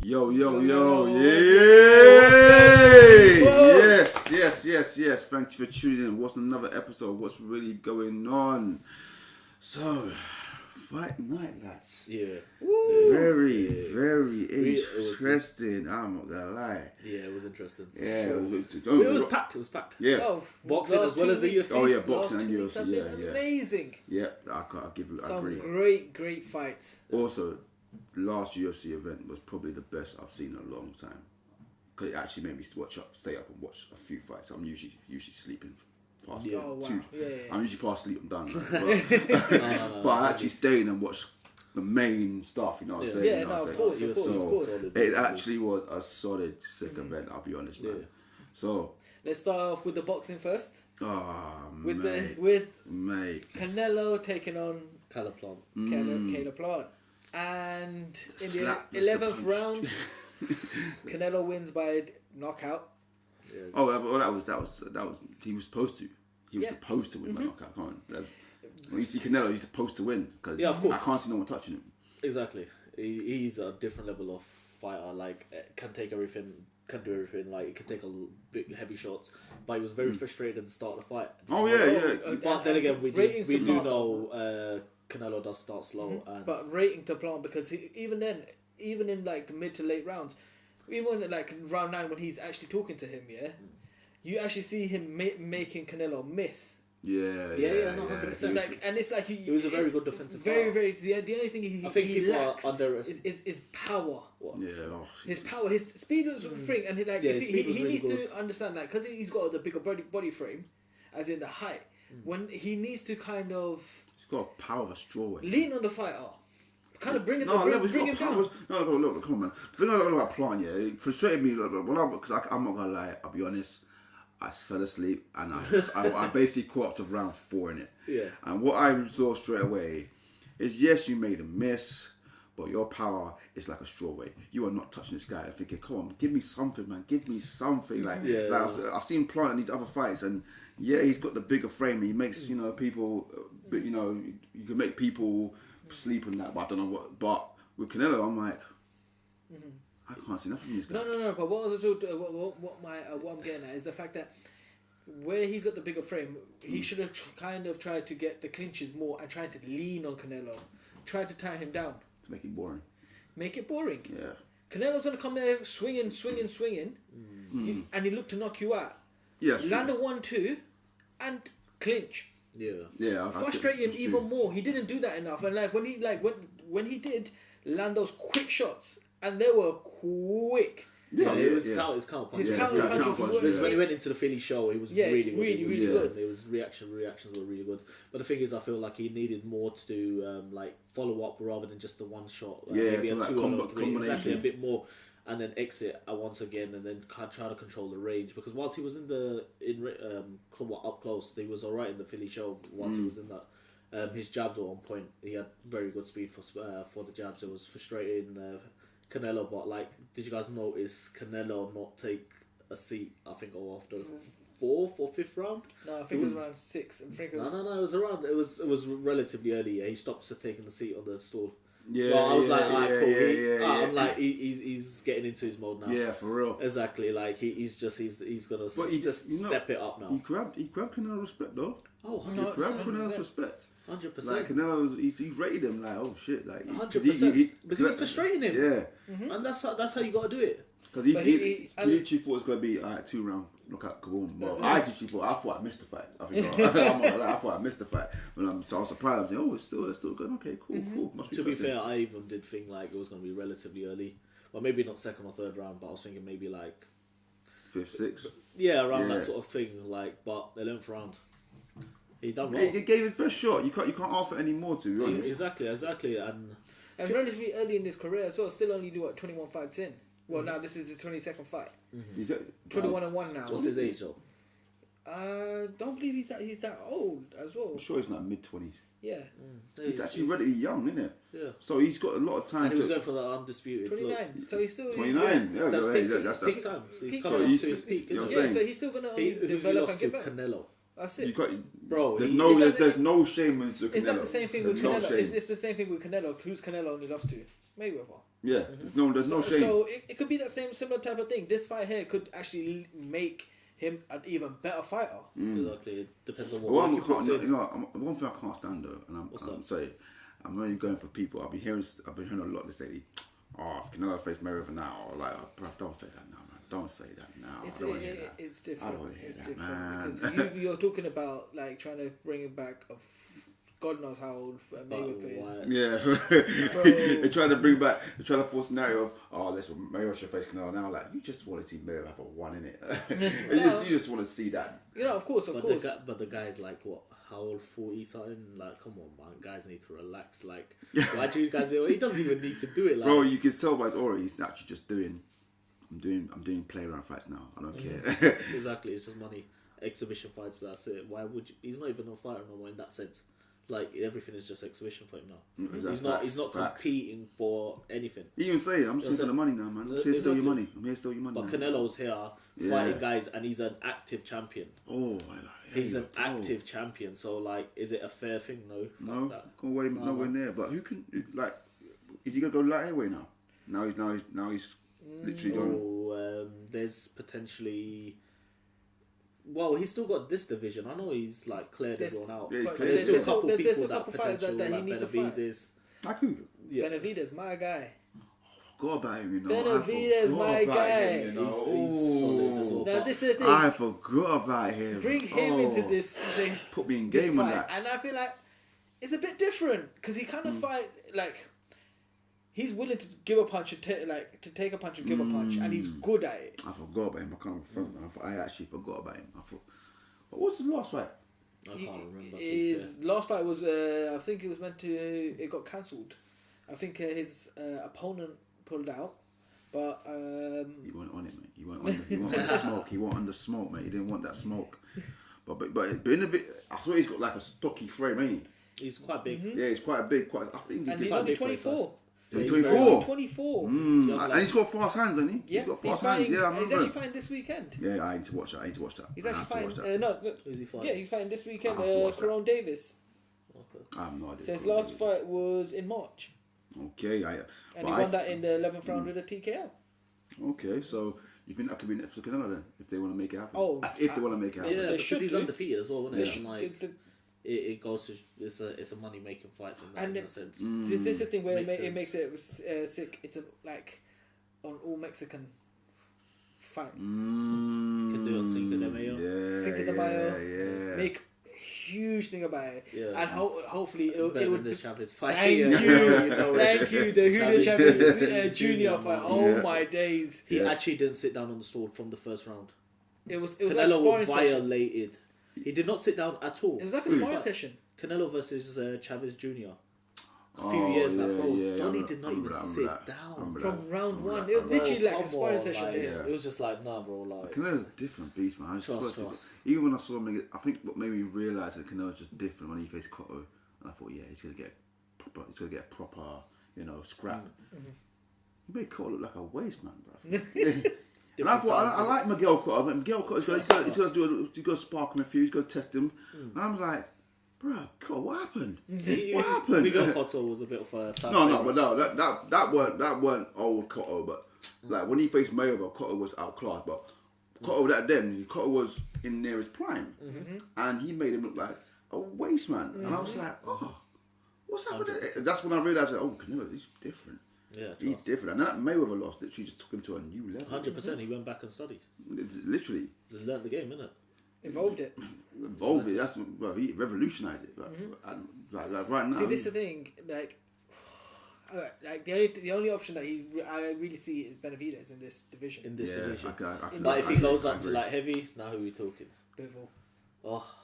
Yo, yes. Thank you for tuning in. What's another episode? What's really going on? So, fight night, lads. Yeah. Very interesting. I'm not gonna lie. Yeah, it was interesting. It was packed. It was packed. Yeah. Oh, boxing as well as the UFC. Oh yeah, boxing and UFC. UFC. Yeah. Amazing. Yeah, I'll give you. I Some agree. great fights. Also, last UFC event was probably the best I've seen in a long time. Because it actually made me stay up and watch a few fights. I'm usually sleeping fast. Yeah. Oh, wow. I'm usually past sleep, I'm done. But I actually stayed and watched the main stuff, you know what I'm saying? Yeah, of course. It actually was a solid, sick event, I'll be honest, man. So let's start off with the boxing first. With mate. Canelo taking on Caleb Plant. Caleb Plant. And in the 11th round, Canelo wins by knockout. Yeah. Oh, well, that was. He was supposed to. He was supposed to win by knockout. Come on. When you see Canelo, he's supposed to win because of course. I can't see no one touching him. Exactly. He's a different level of fighter. Like, can take everything. Can do everything. Like, he can take big heavy shots. But he was very frustrated at the start of the fight. Oh yeah. But then again, we do know Canelo does start slow. But rating to Plant because even in like the mid to late rounds, even in like round 9 when he's actually talking to him, you actually see him making Canelo miss. Yeah, 100%. Like, and it's like it was a very good defensive. The only thing he lacks is power. Yeah, his power, his speed was thing, and he needs to understand that because he's got the bigger body frame, as in the height. When he needs to kind of. Got power of a straw weight. Lean on the fighter. Kind of bring him down. Look, come on, man. The thing I like about Plant, it frustrated me because I'm not gonna lie. I'll be honest. I fell asleep and I basically caught up to round 4 in it. Yeah. And what I saw straight away is yes, you made a miss, but your power is like a straw weight. You are not touching this guy. I'm thinking, come on, give me something, man. Give me something. I've seen Plant in these other fights, and he's got the bigger frame. He makes people. But you can make people sleep on that, but I don't know what. But with Canelo, I'm like, I can't see nothing from this guy. No. But what I'm getting at is the fact that where he's got the bigger frame, he should have kind of tried to get the clinches more and tried to lean on Canelo, tried to tie him down To make it boring. Yeah. Canelo's gonna come there swinging, and he looked to knock you out. Yeah. Land a 1-2, and clinch. Yeah. Frustrate him even more. He didn't do that enough, and when he did land those quick shots, and they were quick. His counter punch. When he went into the Philly show, he was really good. It was reactions were really good. But the thing is, I feel like he needed more to do, follow up rather than just the one shot. Maybe a 2 or 3. Exactly, a bit more. And then exit once again, and then try to control the range. Because once he was up close, he was alright in the Philly show. Once he was in that, his jabs were on point. He had very good speed for the jabs. It was frustrating Canelo, but did you guys notice Canelo not take a seat? I think after 4th or 5th round. No, I think it was around 6. No, it was around. It was relatively early. Yeah, he stopped taking the seat on the stool. Yeah, well, I was like, alright, cool. I'm like, he's getting into his mode now. Yeah, for real. Exactly. Like he's gonna step it up now. He grabbed Canelo's respect though. Oh, 100%. He grabbed Canelo's respect. 100%. Like Canelo's, he rated him like, oh shit, 100%. Because he was frustrating him. Yeah. And that's how you gotta do it. Because he literally thought it was gonna be 2 round knockout, kaboom. Well, I thought I missed the fight. I thought I missed the fight. So I was surprised. I was like, oh, it's still good. Okay, cool. To be fair, I even did think it was gonna be relatively early. Well, maybe not 2nd or 3rd round, but I was thinking maybe 5th, 6th. Yeah, around that sort of thing. But 11th round, he done well. He gave his best shot. You can't ask for any more, to be honest. Exactly, and relatively early in his career as well. Still only 21 fights in. Well, now this is his 22nd fight. 21-1 now. What's his age though? Don't believe he's that old as well. I'm sure he's not mid-20s. Yeah. He's actually relatively young, isn't it? Yeah. So he's got a lot of time. And he was going for the undisputed. 29. So he's still 29. Yeah, that's peak that's time. So he's peak coming time. up to his peak. You know what I'm Yeah, saying? so he's still gonna Who's he develop lost and to? get better. Canelo. That's it. You got, Bro, there's no shame with Canelo. Is that the same thing with There's no Canelo? shame. It's the same thing with Canelo. Who's Canelo only lost to? Mayweather. Yeah, there's no shame. So it could be that similar type of thing. This fight here could actually make him an even better fighter. Exactly. It depends on what One you put in. one thing I can't stand though, and I'm sorry, I'm only going for people. I've been hearing a lot this lately. Oh, if Canelo face Mayweather now, or like, bro, don't say that now, man. Don't say that now. I don't want to hear that. It's different. I don't want to hear that, man. man. Because you're talking about like trying to bring it back of God knows how old Mayweather is. Yeah, they're trying to bring back, they're trying to force a scenario of, oh, Mayweather should face Canelo now. Like, you just want to see Mayweather have a one in it. You just want to see that. You know, of course. But the guy's like, what, how old, 40 something? Like, come on, man, guys need to relax. Like, why do you guys, he doesn't even need to do it. Like, bro, you can tell by his aura, he's actually just doing, I'm doing play around fights now. I don't care. Exactly, it's just money. Exhibition fights, that's it. Why would you, he's not even a fighter no more in that sense. Like, everything is just exhibition for him now. He's not competing for anything. You even say, I'm just here for the money now, man. I'm here to steal your money. But Canelo's here fighting guys, and he's an active champion. Oh, he's an active champion. So, like, is it a fair thing? No. Go away, nowhere near. But who can, like, is he gonna go light heavyweight now? Now he's literally gone. There's potentially. Well, he's still got this division. I know he's like cleared everyone out. Yeah, but there's still a couple people that potential, that he like needs to fight. Like who? Yeah. Benavidez, my guy. Forgot about him, you know. Benavidez, my guy. Him, you know. He's solid as well. Now this is the thing. I forgot about him. Bring him into this thing. Put me in game with that. And I feel like it's a bit different because he kind of fight like. He's willing to give a punch and take a punch and give a punch, and he's good at it. I forgot about him. I can't front. I actually forgot about him. What was his last fight? I can't remember. His last fight was, I think it was meant to. It got cancelled. I think his opponent pulled out, but he wasn't on it, mate. He wasn't on the smoke. He wasn't under smoke, mate. He didn't want that smoke. But in a bit, I saw he's got like a stocky frame, ain't he? He's quite big. Yeah, he's quite big. I think and he's only 24. He's 24. 24. And he's got fast hands, hasn't he? Yeah, he's got fast hands. Yeah, I remember. He's actually fighting this weekend. Yeah, I need to watch that. He's actually fighting. Who's he fighting? Yeah, he's fighting this weekend. Corone Davis. Okay. I have no idea. So his last fight was in March. Okay, and he won that in the 11th round with a TKO. Okay, so you think that could be next for Canelo then, if they want to make it happen? Oh, if they want to make it happen. Yeah, because he's undefeated as well, isn't it? And like, it goes to it's a money making fight in that sense. This is the thing where it makes it sick. It's like an all Mexican fight. Can do it on Cinco de Mayo. Cinco de Mayo. Make huge thing about it. Yeah. And hopefully it would be Chavez fight. Thank you. Thank you. The Julio Chavez Jr. fight. Oh my days. He actually didn't sit down on the stool from the first round. It was Canelo like violated. He did not sit down at all. It was like a sparring session. Canelo versus Chavez Jr. A few years back, bro. Donnie did not even sit down from round one. It was literally like a sparring session. It was just like, nah, bro. Like, Canelo's a different beast, man. Trust. Even when I saw him, I think what made me realise that Canelo's just different when he faced Cotto, and I thought, yeah, he's gonna get a proper, scrap. He made Cotto look like a waste man, bro. And I thought, I like Miguel Cotto. Miguel Cotto's he's got to spark him a few, he's got to test him. And I'm like, bro, God, what happened? What happened? Miguel Cotto was a bit of a that weren't old Cotto, but like when he faced Mayweather, Cotto was outclassed, but Cotto was in near his prime, and he made him look like a waste man. And I was like, oh, what's happening? That's when I realised, oh, Canelo, he's different. Yeah, he's different. And that Mayweather loss literally just took him to a new level. 100%. He went back and studied. It's literally. Just learned the game, innit? Evolved it. That's he revolutionised it. Like right now. See, this is the thing. Like the only option that I really see is Benavidez in this division. But if he goes up to like heavy, now who are we talking? Bivol. Oh.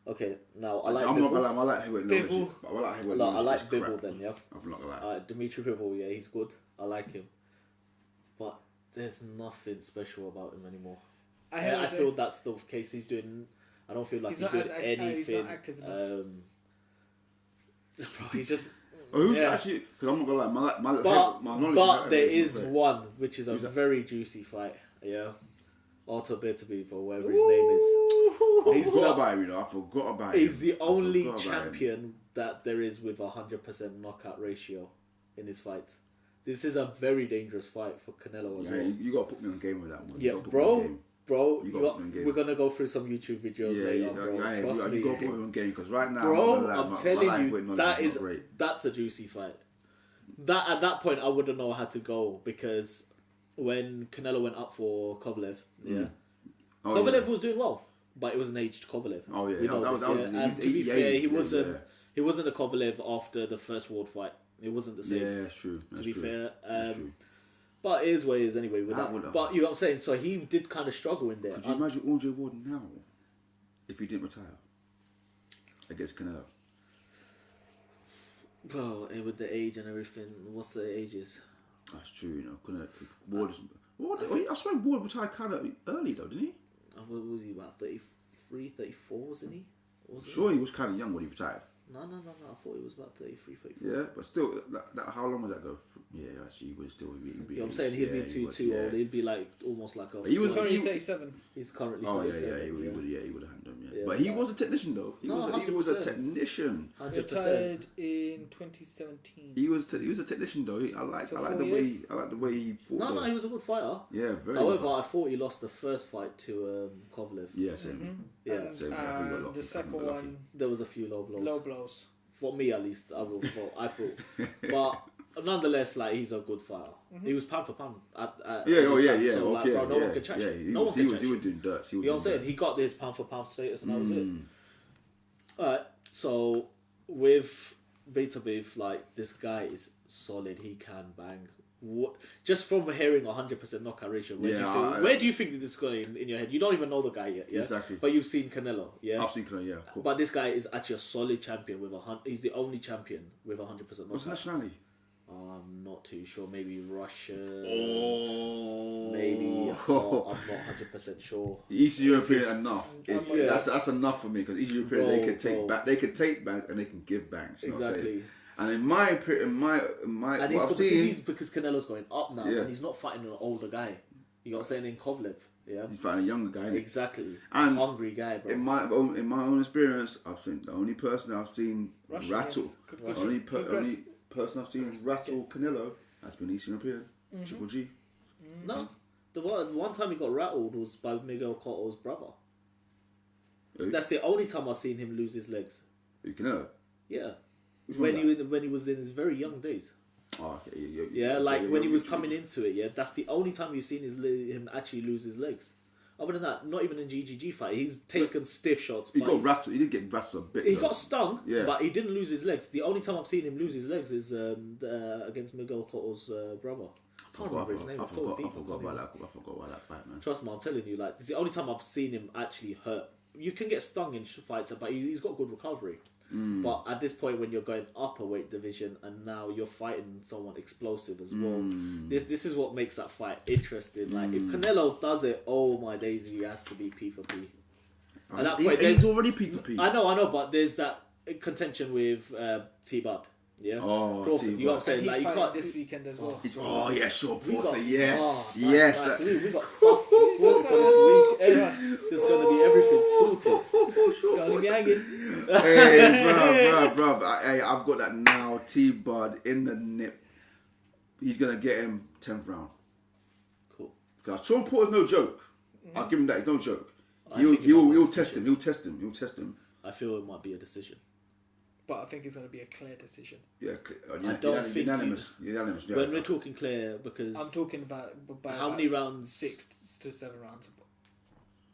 Okay, now I like I'm Bivol. not gonna lie, I like heavyweight Bivol. I like Bivol then, yeah. I'm not gonna lie. Dimitri Bivol, yeah, he's good. I like him. But there's nothing special about him anymore. I feel that's the case he's doing. I don't feel like he's doing anything. He's not active enough. Bro, he's just. Who's actually? Because I'm not gonna lie, my knowledge. But there is one which is a very juicy fight. Yeah, Otto Beterbiev or whatever his name is. I forgot about him. I forgot about him. He's the only champion that there is with 100% knockout ratio in his fights. This is a very dangerous fight for Canelo as well. You got to put me on game with that one. Yeah, bro, we're going to go through some YouTube videos later, bro. Trust me. You got to put me on game because right now, bro, I'm telling you, that's a juicy fight. At that point, I wouldn't know how to go because when Canelo went up for Kovalev, Kovalev was doing well, but it was an aged Kovalev. Oh yeah, we know this, and to be fair, he wasn't a Kovalev after the first world fight. It wasn't the same. Yeah, that's true. To be fair, but it is what it is anyway with that. But you know what I'm saying. So he did kind of struggle in there. Could you imagine Andre Ward now if he didn't retire against Canelo? Well, and with the age and everything, what's the ages? That's true. You know, Ward. I swear Ward retired kind of early though, didn't he? What was he, about 33, 34, wasn't he? Sure, he was kind of young when he retired. No. I thought he was about 33, 34. Yeah, but still, how long was that ago? Yeah, actually, he would still be. You know what I'm saying? He'd be too old. He'd be like almost like a. He was currently 37. He's currently 37. Oh, yeah, he would have handled him. Yeah. But he was a technician, though. He was a technician. 100%. Retired in 2017. He was a technician, though. I like the way he fought. No, he was a good fighter. Yeah, very. However, I thought he lost the first fight to Kovalev. Yeah, same. Yeah, and the second one, there was a few low blows. Low blows. For me, at least, I thought. But nonetheless, like, he's a good fighter. He was pound for pound. So, no one can catch him. No one can catch him. He was doing dirt. You know what I'm saying? He got this pound for pound status, and that was it. Alright, so with Beterbiev, like, this guy is solid. He can bang. Just from hearing 100% knockout ratio, where do you think this is going in your head? You don't even know the guy yet, yeah? Exactly. But you've seen Canelo, yeah? I've seen Canelo, yeah. Cool. But this guy is actually a solid champion with he's the only champion with 100% knockout. What's nationality? I'm not too sure. Maybe Russia. Oh. Maybe. I'm not 100% sure. East European enough. That's enough for me because East European they can take bangs and they can give bangs. Exactly. And in my and he's because Canelo's going up now and he's not fighting an older guy. You know what I'm saying? In Kovalev, yeah. He's fighting a younger guy. Exactly. And a hungry guy, bro. In my own experience, I've seen the only person I've seen rattle. The only person I've seen rattle Canelo has been East European. Triple G. No, the one time he got rattled was by Miguel Cotto's brother. Who? That's the only time I've seen him lose his legs. Canelo? Yeah. When he was in his very young days. Oh, okay. When he was coming into it, yeah. That's the only time you've seen him actually lose his legs. Other than that, not even in GGG fight. He's taken stiff shots. He got rattled. He did get rattled a bit. He got stung, but he didn't lose his legs. The only time I've seen him lose his legs is against Miguel Cotto's brother. I can't remember his name. I forgot about that fight, man. Trust me, I'm telling you, like, it's the only time I've seen him actually hurt. You can get stung in fights, but he's got good recovery. But at this point, when you're going up a weight division and now you're fighting someone explosive as well, this is what makes that fight interesting. Like, if Canelo does it, oh my days, he has to be P for P. At that point, he's already P for P. I know, but there's that contention with T-Bud. Yeah. Oh, Crawford, you know what I'm saying? He's like, fighting this weekend as well. Porter, yes. We got stuff to sort for this week. There's going to be everything sorted. Gonna be hanging. Hey, bruv. Hey, I've got that now. T-Bud in the nip. He's going to get him 10th round. Cool. Because Sean Porter's no joke. I'll give him that. He's no joke. He'll test him. He'll test him. I feel it might be a decision. But I think it's going to be a clear decision. Yeah, I don't think unanimous. When we're talking clear, because I'm talking about how many rounds? 6 to 7 rounds.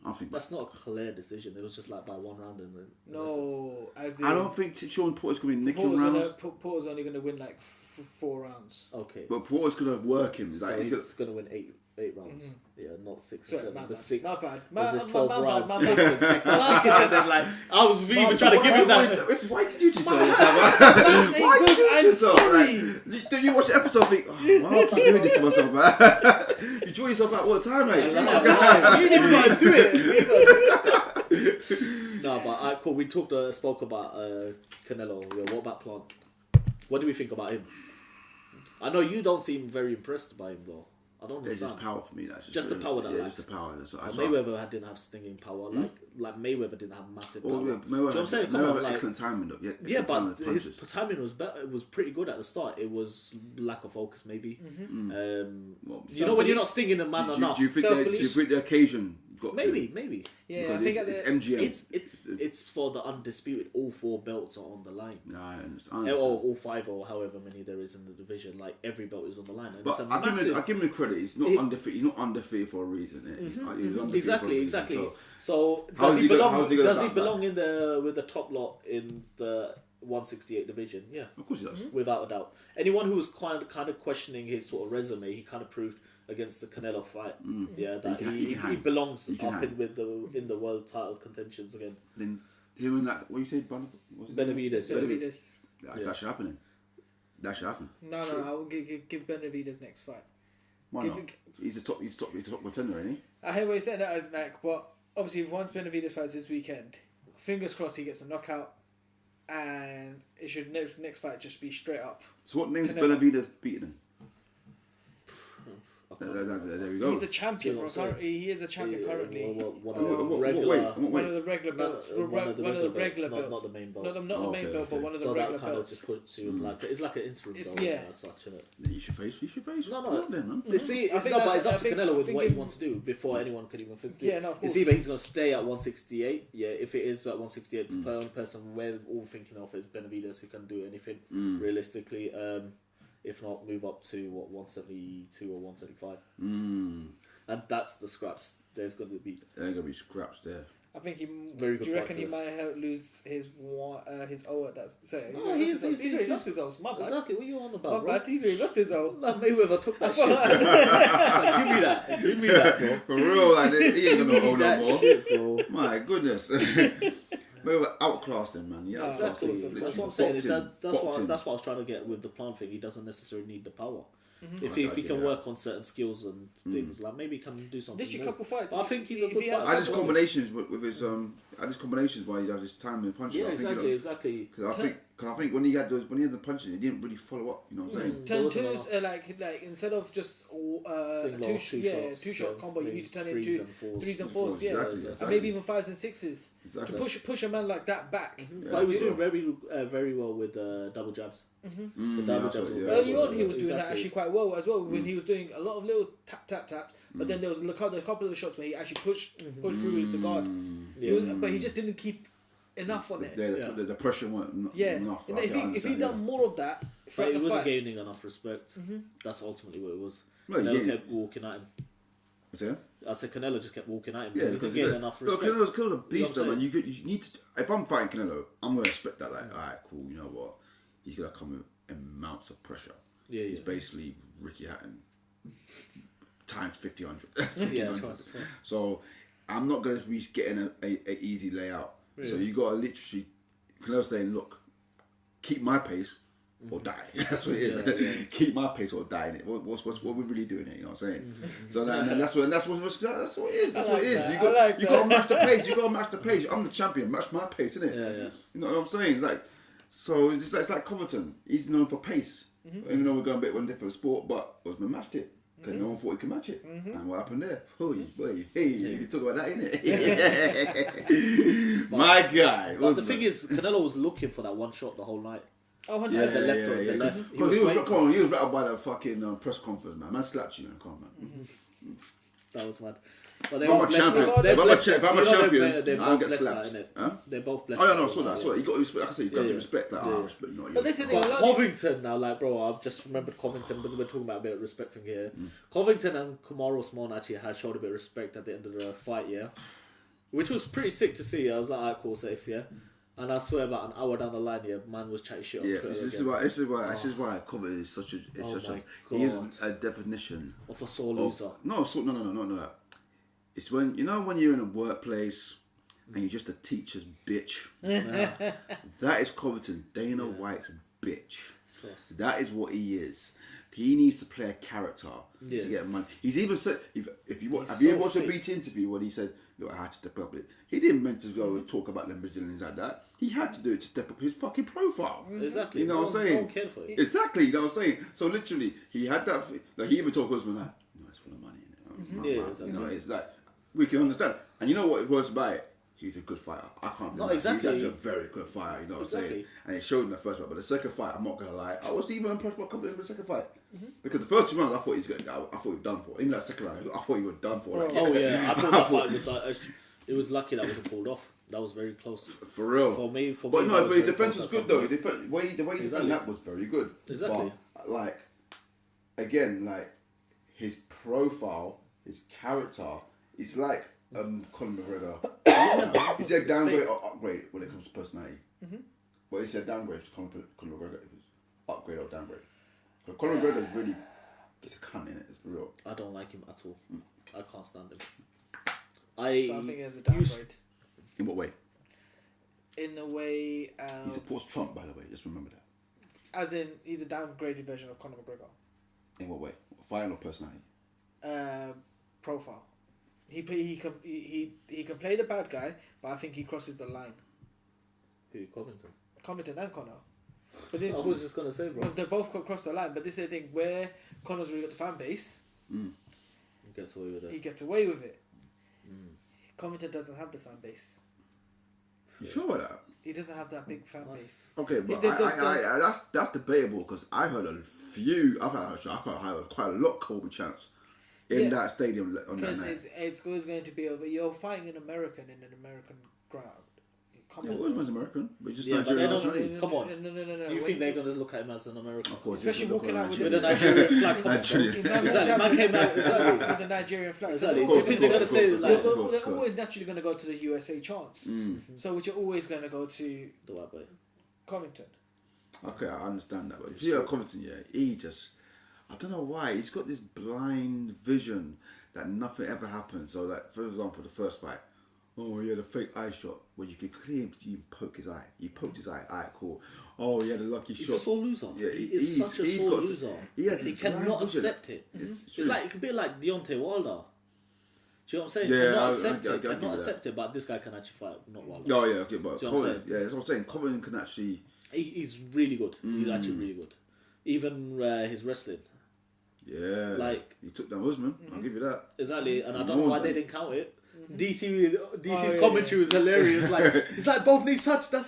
I think that's not a clear decision. It was just like by 1 round and then. No, as in, I don't think Sean Porter's going to be nicking rounds. Porter's only going to win like 4 rounds. Okay, but Porter's going to work him. So he's going to win 8 rounds. Yeah, not 6 and 7. The 6. Not bad. There's 12 rounds. 6 and 6. I was thinking that then, like, I was even trying to give him that. Why did you do so? Why did you do so? Sorry. Did you watch the episode and think, why am I doing this to myself, man? You draw yourself out all the time, mate. You didn't even got to do it. No, but cool. We spoke about Canelo. Yeah, what about Plant? What do we think about him? I know you don't seem very impressed by him though. I don't understand. It's just power for me. That's just the power that just the power. Mayweather didn't have stinging power. Like Mayweather didn't have massive power. Mayweather, you know what I'm saying? Mayweather excellent timing though. But his timing was better. It was pretty good at the start. It was lack of focus maybe. You know when you're not stinging a man enough. Do you think the occasion? Maybe. Yeah, I think it's MGM. It's for the undisputed. All 4 belts are on the line. Yeah, I understand. Or all 5 or however many there is in the division. Like every belt is on the line. And but I give him credit. He's not undefeated. He's not undefeated for a reason. He's undefeated exactly. For a reason. So does he belong in with the top lot in the 168 division? Yeah, of course he does. Without a doubt. Anyone who was kind of questioning his sort of resume, he kind of proved against the Canelo fight, that he belongs up in the world title contentions again. Then him and that, what you say, Benavidez. That should happen. That should happen. No, I will give Benavidez next fight. Why not? He's a top contender, isn't he? I hear what you're saying. But obviously, once Benavidez fights this weekend, fingers crossed he gets a knockout, and it should next fight just be straight up. So what name's Benavidez beating him? There we go. He's a champion. He is a champion currently. One of the regular belts. One of the regular belts. Not the main belt. Not the main belt, but one of the so regular that kind belts. of just puts you like it's like an interim belt. As such, isn't it? You should face. No. Then, man. But it's up to Canelo with what he wants to do before anyone can even think. Yeah, no, of course. It's either he's going to stay at 168. Yeah, if it is at 168, the only person we're all thinking of is Benavidez, who can do anything realistically. If not, move up to 172 or 175. And that's the scraps. There's going to be scraps there. I think he. Very good. Do you reckon he might lose his O at that? Sorry, he's already lost his O. My bad. Exactly. What are you on about? My bad. He's already lost his O. Mayweather took that shit. Like, give me that, bro. For real, like he ain't gonna own no more. Shit, bro. My goodness. Mayweather outclassed him, man. Yeah, exactly. That's what I'm saying. That's what I was trying to get with the Plant thing. He doesn't necessarily need the power. If he can work on certain skills and things, like maybe he can do something. Literally a couple fights. But I think he's a good fighter. I just combinations with his combinations while he does his time and punches. Yeah, exactly. Because I think when he had the punches, he didn't really follow up. You know what I'm saying? Turn twos like instead of just two shot combo, you need to turn into 3s and 4s. Yeah, exactly. And maybe even 5s and 6s exactly. to push a man like that back. But he was doing very well with double jabs. The double jabs. Early on, he was doing that actually quite well as well. When he was doing a lot of little taps, but then there was a couple of the shots where he actually pushed through the guard. But he just didn't keep enough on it. The pressure wasn't enough. If he'd done more of that, he wasn't gaining enough respect. That's ultimately what it was. Canelo kept walking at him. I said Canelo just kept walking at him because he didn't gain enough respect. Canelo's a beast, though, man. You need to. If I'm fighting Canelo, I'm gonna expect that. Like, alright, cool. You know what? He's gonna come with amounts of pressure. He's basically Ricky Hatton times 50-100. So I'm not gonna be getting a easy layout. Yeah. So you gotta literally Canelo saying, look, keep my pace or die. That's what it is. Keep my pace or die in it. What we're really doing here, you know what I'm saying? So that's what it is. That's what it is. You gotta match the pace. You gotta match the pace. I'm the champion. Match my pace, isn't it? Yeah. You know what I'm saying? Like, so it's like Covington. He's known for pace. Even though we're going a bit of a different sport, but Usman matched it. Because no one thought he could match it. And what happened there? You talk about that, innit? My guy. But the thing is, Canelo was looking for that one shot the whole night. Oh, the left. He was rattled by the fucking press conference, man. Man slapped you, man. Come on, man. That was mad. But if I'm a champion, I'll get slapped. They're both blessed. Oh, yeah, no, I saw that. You got to respect. Like I say, you got to respect that. Respect not you. But listen, Covington now, like, bro, I've just remembered Covington, but we're talking about a bit of respect thing here. Covington and Kamaru Usman actually had showed a bit of respect at the end of the fight, which was pretty sick to see. I was like, alright, cool, safe, And I swear, about an hour down the line, man was chatting shit. This is why Covington is such a. He is a definition of a sore loser. No. It's when you're in a workplace and you're just a teacher's bitch. That is Covington, Dana White's bitch. That is what he is. he needs to play a character to get money. He's even said, if you watch, have you ever watched a BT interview when he said, look, I had to step up it. He didn't meant to go and talk about the Brazilians like that. He had to do it to step up his fucking profile. Exactly. You know what I'm saying? Exactly, you know what I'm saying? So literally, he had that, like he even told Usman like, no, it's full of money. Exactly. You know, it's like, we can understand. And you know what it was about it? He's a good fighter. I can't No, exactly. He's actually a very good fighter, you know what I'm saying? And it showed in the first fight. But the second fight, I'm not going to lie, I was even impressed by Covington in the second fight. Because the first 2 rounds, I thought he was going. I thought he was done for. Even that second round, I thought he was done for. Like, I thought that fight was like, it was lucky that wasn't pulled off. That was very close. For real. For me, but his defense was good though. The way he defended that was very good. Exactly. But, like, again, like, his profile, his character, it's like Conor McGregor. Is it a downgrade or upgrade when it comes to personality? But is it a downgrade to Conor McGregor? If it's upgrade or downgrade? So Conor McGregor really gets a cunt in it. It's for real. I don't like him at all. I can't stand him. So I think it's a downgrade. In what way? In the way... he supports Trump, by the way. Just remember that. As in, he's a downgraded version of Conor McGregor. In what way? Fighting or personality? Profile. He can play the bad guy, but I think he crosses the line. Who? Covington? Covington and Conor. But I was just going to say, bro. They both cross the line, but this is the thing, where Conor's really got the fan base, he gets away with it. He gets away with it. Covington doesn't have the fan base. You sure about that? He doesn't have that big fan base. Okay, but that's debatable because I heard I've heard quite a lot of Kobe chants in that stadium on that night. Because it's always going to be over. You're fighting an American in an American ground. Usman's American, but just Nigerian. Come on. No. Do you think they're going to look at him as an American? Of course, especially walking out with a Nigerian flag. Exactly. Man came out with the Nigerian flag. Exactly. Do you think they're going to say like? They're always naturally going to go to the USA chants. So which are always going to go to the white boy, Covington. Okay, I understand that, but if you see Covington, he just, I don't know why, he's got this blind vision that nothing ever happens. So, like, for example, the first fight, oh, he had a fake eye shot where you could clearly poke his eye. He poked his eye. Alright, cool. Oh, he had a lucky shot. He's a sore loser. Yeah, he's such a sore loser. He cannot accept it. It's like a bit like Deontay Wilder. Do you know what I'm saying? Yeah, cannot accept it, but this guy can actually fight, not Wilder. Oh yeah, okay, but that's what I'm saying. Covington can actually. He's really good. He's actually really good. Even his wrestling. Yeah, like he took down Usman. I'll give you that. Exactly, and I don't know why they didn't count it. DC's commentary was hilarious. Like it's like both knees touch. That's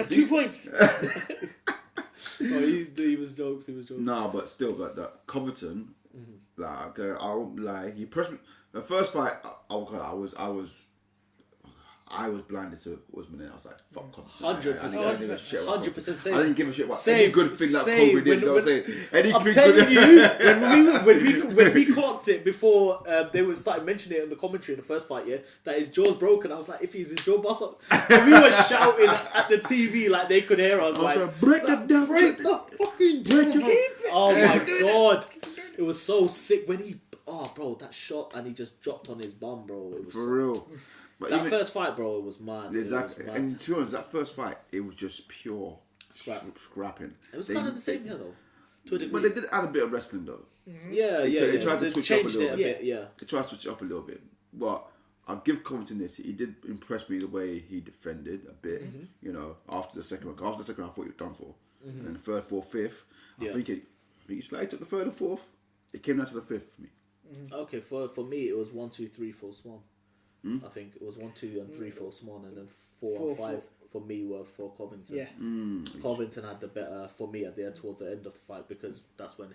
2 points. He was jokes. Nah, but still, but that Covington, like I won't lie, he pressed me. The first fight, I was blinded to Usman and I was like, fuck Covington. 100% same. I didn't give a shit about any good thing that Kobe did. I'm telling you, when we clocked it before they would start mentioning it in the commentary in the first fight, that his jaw's broken. I was like, if he's his jaw bust up, and we were shouting at the TV like they could hear us. Like, break the fucking jaw. Oh my god, it was so sick when he. Oh bro, that shot and he just dropped on his bum, bro. It was for real. But that first fight, bro, it was mad. Exactly. And to be honest, that first fight, it was just pure scrapping. It was kind of the same here, though, to a degree. But they did add a bit of wrestling, though. They tried to switch up a little bit. They tried to switch it up a little bit. But I'll give Covington this. He did impress me the way he defended a bit. You know, after the second round. After the second round, I thought he was done for. And then the third, fourth, fifth, I think he slightly took the third and fourth. It came down to the fifth for me. Okay, for me, it was 1, 2, 3, 4 Swan. I think it was 1, 2, and 3 for Swan, and then 4 and 5 for me were for Covington. Yeah. Covington had the better for me at the end towards the end of the fight because that's when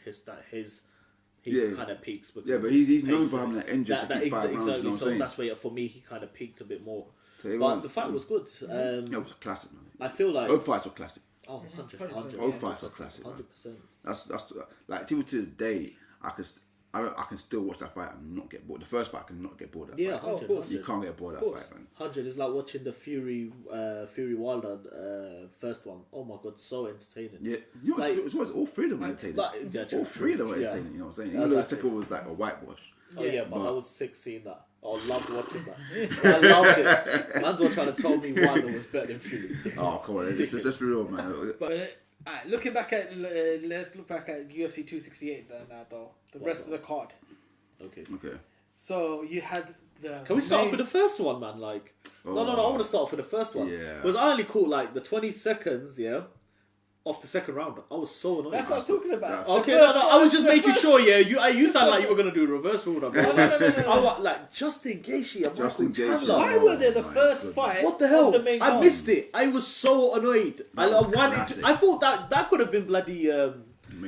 he kind of peaks. But he's known for having that engine to keep 5 rounds. Exactly. So that's where for me he kind of peaked a bit more. But the fight was good. It was a classic, man. I feel like both fights were classic. Oh, 100. Both fights were classic. 100%. That's like even to this day, I can still watch that fight and not get bored. The first fight I cannot get bored of that fight. 100. You can't get bored of that fight, man. 100 is like watching the Fury Wilder first one. Oh my god, so entertaining. Yeah, you know, it was all three of them entertaining. All three of them entertaining. You know what I'm saying? Even though the second was like a whitewash. Oh yeah, but that was sick seeing that. I loved watching that. I loved it. Man's all trying to tell me Wilder was better than Fury. Oh come on, let's be real, man. But Alright, looking back at let's look back at UFC 268 then now though. The rest of the card. Okay. So you had the. Can we start off with the first one, man? Like, no. I want to start off with the first one. Yeah. Because I only caught like the 20 seconds, off the second round. I was so annoyed. That's what I was talking about. Okay, no, I was just making sure. Yeah, you sound like you were gonna do reverse order. No. I was like Justin Gaethje and Michael Chandler. Why were they the first fight? What the hell? The main I missed it. I was so annoyed. I thought that could have been bloody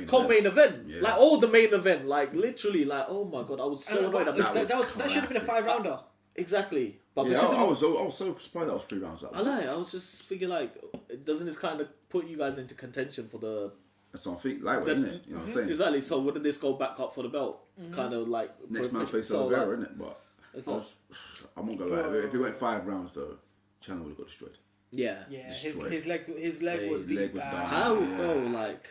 co-main event. Yeah. Like all the main event. Like literally. Like oh my god, I was so annoyed. That should have been a 5-rounder. Exactly. But yeah, I was so surprised that was 3 rounds. I was just thinking like, doesn't this kind of put you guys into contention for the? That's something lightweight, isn't it? You know what I'm saying? Exactly. So wouldn't this go back up for the belt? Kind of like next man faces Oliveira, isn't it? But I'm not gonna lie. If it went 5 rounds though, Chandler would have got destroyed. Yeah. His leg was beat bad. How? Oh, like.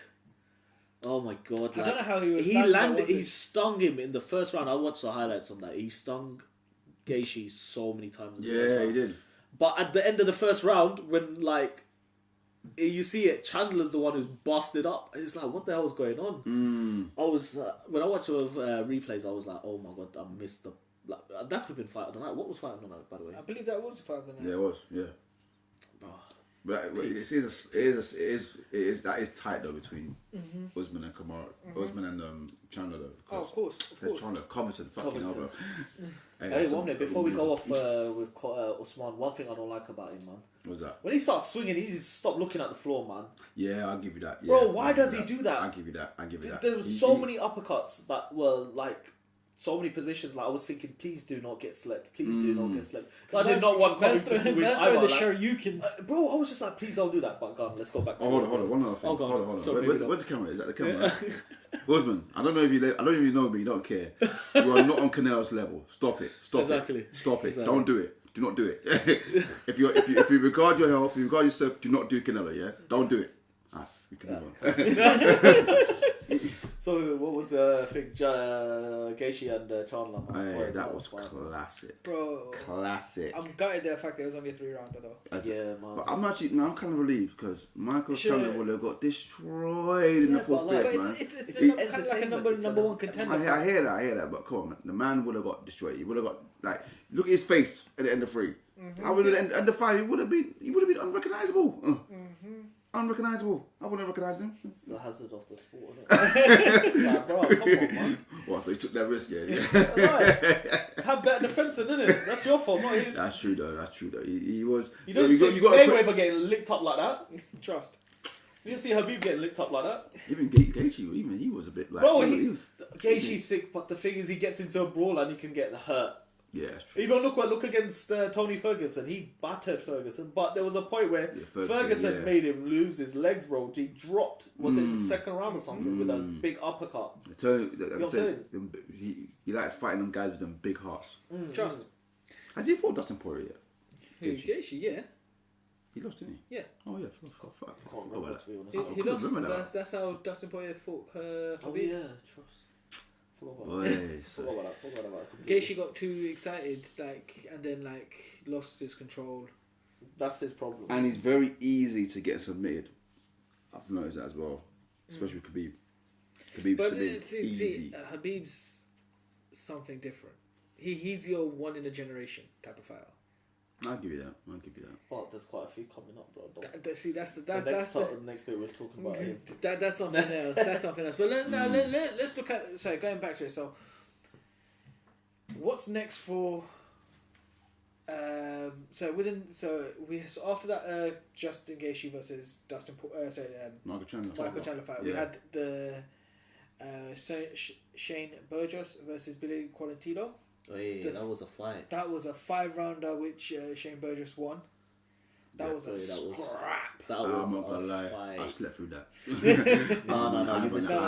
Oh my god! I don't know how he was. He landed. He stung him in the first round. I watched the highlights on that. He stung Gaethje so many times. Yeah, he did. But at the end of the first round, when like you see it, Chandler's the one who's busted up. It's like, what the hell is going on? I was when I watched the replays, I was like, oh my god, I missed the. Like, that could have been fight of the night. What was fight of the night, by the way? I believe that was fight of the night. Yeah, it was. Yeah. But it is that is tight though between Usman and Kamara, Usman and Chandler though. Of course. Chandler, Covington, fucking hell, bro. Hey, 1 minute before we go off with Usman, one thing I don't like about him, man. What's that? When he starts swinging, he just stop looking at the floor, man. Yeah, I'll give you that. Yeah, bro, why does he do that? I'll give you that. There were so many uppercuts that were like. So many positions, like I was thinking, please do not get slipped. Please do not get slipped. So I did not want Covington to win either. The Shoryukens. Bro, I was just like, please don't do that. But go on, let's go back to hold on. One other thing. Oh, hold on. Sorry, where's the camera? Is that the camera? Usman, I don't know if you know me. You don't care. You are not on Canelo's level. Stop it. Stop it. Exactly. Don't do it. Do not do it. if you regard your health, if you regard yourself, do not do Canelo. Yeah. Don't do it. We can move on. So what was the thing? Gaethje and Chandler. Hey, that was classic, bro. Classic. I'm gutted the fact that it was only a 3-rounder though. Yeah, man. But I'm kind of relieved because Michael Chandler would have got destroyed in the fourth fifth, man. It's kind of like a number one contender. I hear that. But come on, man. The man would have got destroyed. He would have got like look at his face at the end of 3. I would at the end of 5. He would have been unrecognizable. Unrecognizable. I wouldn't recognize him. It's the hazard of the sport, isn't it? Like, bro, come on, man. What, so he took that risk, yeah? Right. Have better defense than, innit? That's your fault, not his. That's true, though. He was... You don't see Mayweather getting licked up like that. Trust. You didn't see Habib getting licked up like that. Even Gaethje, even he was a bit like... Bro, Gaethje's sick, but the thing is he gets into a brawl and he can get hurt. Yeah, that's true. Even look against Tony Ferguson. He battered Ferguson, but there was a point where Ferguson made him lose his legs, bro. He dropped, was it in the second round or something, with a big uppercut. You know what I'm saying? He likes fighting them guys with them big hearts. Trust. Has he fought Dustin Poirier yet? Gaethje, yeah. He lost, didn't he? Yeah. Oh, yeah. I can't remember, to be honest. He lost. That's how Dustin Poirier fought Habib. Oh, yeah. Trust. Forgot about that. Gaethje got too excited, and then lost his control. That's his problem. And he's very easy to get submitted. I've noticed that as well, especially with Khabib. But see, Habib's something different. He's your one in a generation type of fighter. I'll give you that. Well, there's quite a few coming up, bro. That's the next bit we're talking about him. That's something else. That's something else. But let's look at. Sorry, going back to it. So, what's next for? After that, Justin Gaethje versus Michael Chandler fight. Yeah. We had the Shane Burgess versus Billy Quarantino. Hey, that was a fight. That was a 5-rounder which Shane Burgess won. That was a scrap. I'm not gonna lie, I slept through that. No, you missed that.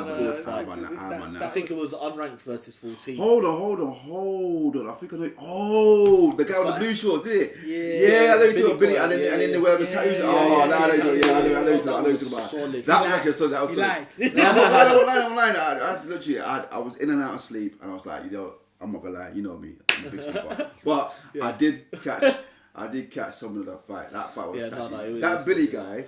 I think it was unranked versus 14. Hold on. I think I know. Oh, the guy with the blue shorts, is it? Yeah, I know you talking about Billy, and then they wear the tattoos. I know you talking about. That was just so that was. I'm lying. I was in and out of sleep, and I was like, I'm not gonna lie, you know me, I'm a big sleeper. But I did catch some of that fight. That fight was that Billy guy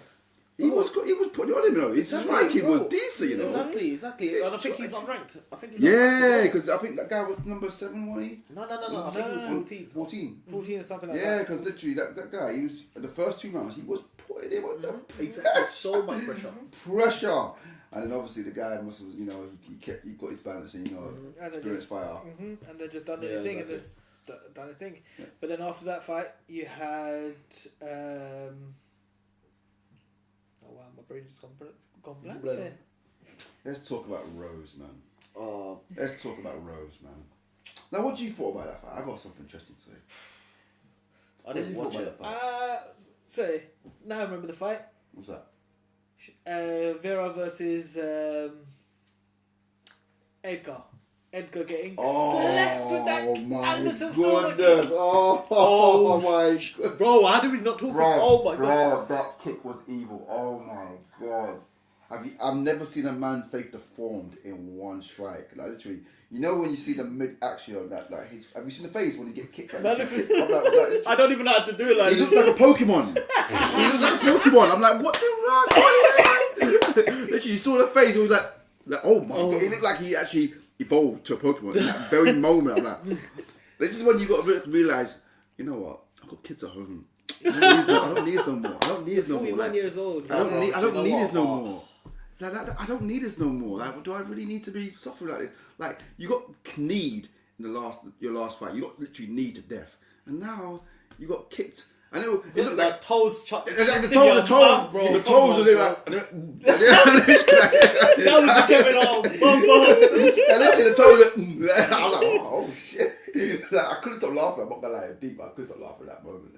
He was putting on him, you know. His striking was decent, you know. Exactly. And I think he's unranked. Because I think that guy was number 7, wasn't he? No. I think he was 14. 14 or something like that. Yeah, because literally that guy, he was the first 2 rounds, he was putting him on the exactly. So much pressure. And then obviously the guy must have, you know, he got his balance and, you know, experience fire. And then just done his thing and just done his thing. Yeah. But then after that fight, you had. Oh wow, my brain's just gone blank there. Let's talk about Rose, man. Let's talk about Rose, man. Now, what do you thought about that fight? I got something interesting to say. I didn't watch it. Sorry, now I remember the fight. What's that? Vera versus Edgar. Edgar getting slapped with that Anderson goodness. Oh my god. Bro, how did we not talk about oh my god. That kick was evil. Oh my god. I've never seen a man fake deformed in one strike. Like literally, you know when you see the mid action of that, like have you seen the face when you get kicked? Like, I don't even know how to do it. Like he looks like a Pokemon. He looks like a Pokemon. I'm like, what the literally, you saw the face. It was like oh my god. He looked like he actually evolved to a Pokemon in that very moment. I'm like, this is when you got to realise, you know what? I've got kids at home. I don't need this no more. I don't need this no more. 41 years old. I don't need this no more. I don't need this no more. Like, do I really need to be suffering like this? Like, you got kneed in your last fight. You got literally kneed to death, and now you got kicked. And it looked like toes. The toes are like. That was the Kevin Hart. And literally the toes. I was like, oh shit! Like, I couldn't stop laughing. I'm not gonna lie, deep. I couldn't stop laughing at that moment.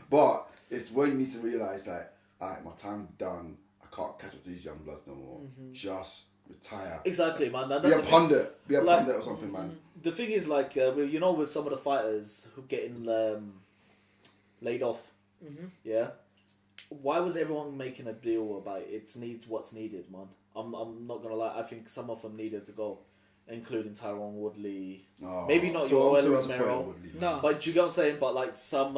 But it's when you need to realise, like, alright, my time's done. I can't catch up to these young bloods no more. Just retire. Exactly, man. Be a pundit. Be a pundit or something, man. The thing is, like, you know, with some of the fighters who getting laid off, yeah. Why was everyone making a deal about it needs what's needed, man? I'm not gonna lie. I think some of them needed to go, including Tyrone Woodley. Maybe not Yoel Romero. No, but you get what I'm saying. But like some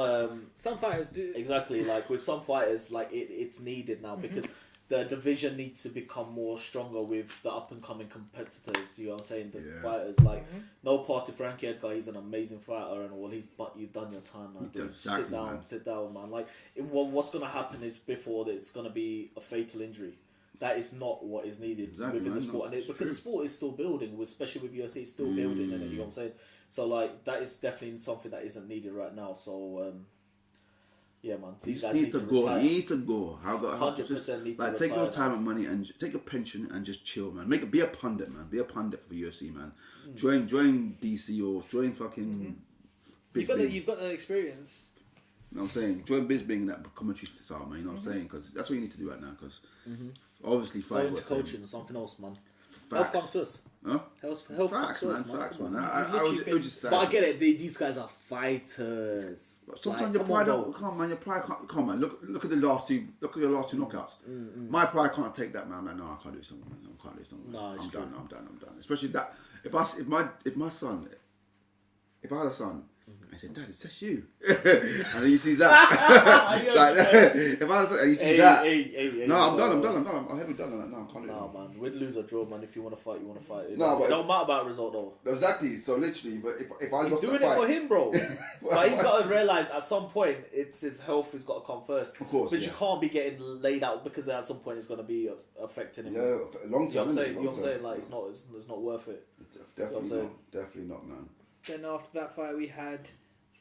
fighters do exactly. Like with some fighters, like it's needed now because the division needs to become more stronger with the up and coming competitors. You know what I'm saying? The fighters like no part to Frankie Edgar. He's an amazing fighter and all. But you've done your time now. Dude. Exactly, sit down, man. Like what's gonna happen is before that it's gonna be a fatal injury. That is not what is needed within the sport, because the sport is still building, especially with UFC. It's still building, and you know what I'm saying. So like that is definitely something that isn't needed right now. So. Yeah, man. These guys need to go. He needs to go. 100% need to like, take your time and money and take a pension and just chill, man. Be a pundit, man. Be a pundit for UFC, man. Join DC or join fucking. You've got the experience. You know what I'm saying? Join Bisbing that commentary style, man. You know what I'm saying? Because that's what you need to do right now. Because obviously, go into coaching or something else, man. Facts. Health comes first. Huh? Health Facts, comes first, man. Facts, man. It was just sad. But I get it. These guys are fighters. But sometimes your pride don't come, man. Your pride can't come, man. Look at the last two. Look at your last 2 knockouts. My pride can't take that, man. No, I can't do this no more, man. I can't do this no more. I'm done. Especially that. If my son, if I had a son. I said, Dad, it's just you. And then he sees that. Like, if I was, and he sees that. No, I'm done. I'm heavily done on that. No, I can't do it. No, man. Win, lose, or draw, man. If you want to fight, you want to fight. But it don't matter about result, though. Exactly. So, literally, but if I he's lost doing the fight, it for him, bro. But he's got to realise at some point, it's his health has got to come first. Of course. But you can't be getting laid out because at some point it's going to be affecting him. Yeah, long term. You know what I'm saying? Like, it's not worth it. Definitely not, man. Then after that fight, we had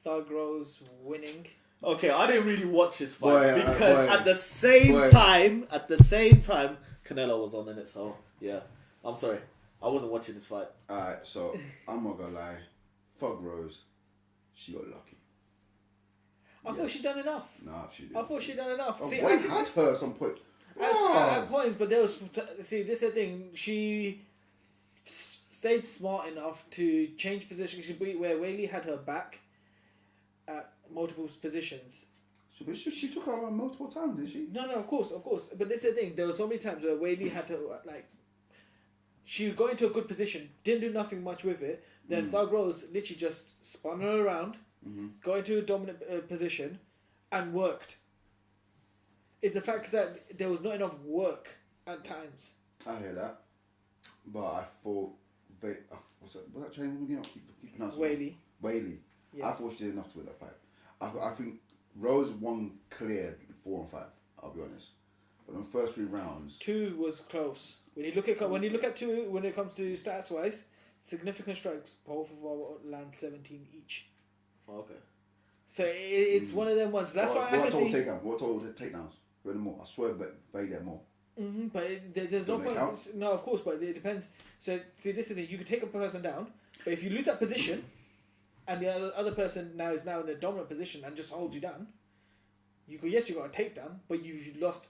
Thug Rose winning. Okay, I didn't really watch this fight because at the same time, Canelo was on in it. So yeah, I'm sorry, I wasn't watching this fight. Alright, so I'm not gonna lie, Thug Rose, she got lucky. I thought she'd done enough. Nah, she didn't. I thought she'd done enough. See, I had her at some point. At points, but there was. See, this is the thing. She stayed smart enough to change position. Where Whaley had her back at multiple positions. So she took her around multiple times, did she? No, of course. But this is the thing. There were so many times where Whaley had to she got into a good position, didn't do nothing much with it. Then Thug Rose literally just spun her around, got into a dominant position, and worked. is the fact that there was not enough work at times. I hear that, but I thought was that Chinese woman again? Keep pronouncing it. Whaley. Yeah. I thought she did enough to win that fight. I think Rose won clear 4 and 5. I'll be honest. But in the first 3 rounds, 2 was close. When you look at 2, when it comes to stats wise, significant strikes, both of them land 17 each. Okay. So it's one of them ones. That's why I can see. What total takedowns? More. I swear, Bailey had more. But there's no point. No, of course, but it depends. So see, this is the thing. You can take a person down, but if you lose that position, and the other person is now in the dominant position and just holds you down, you got a takedown, but you've lost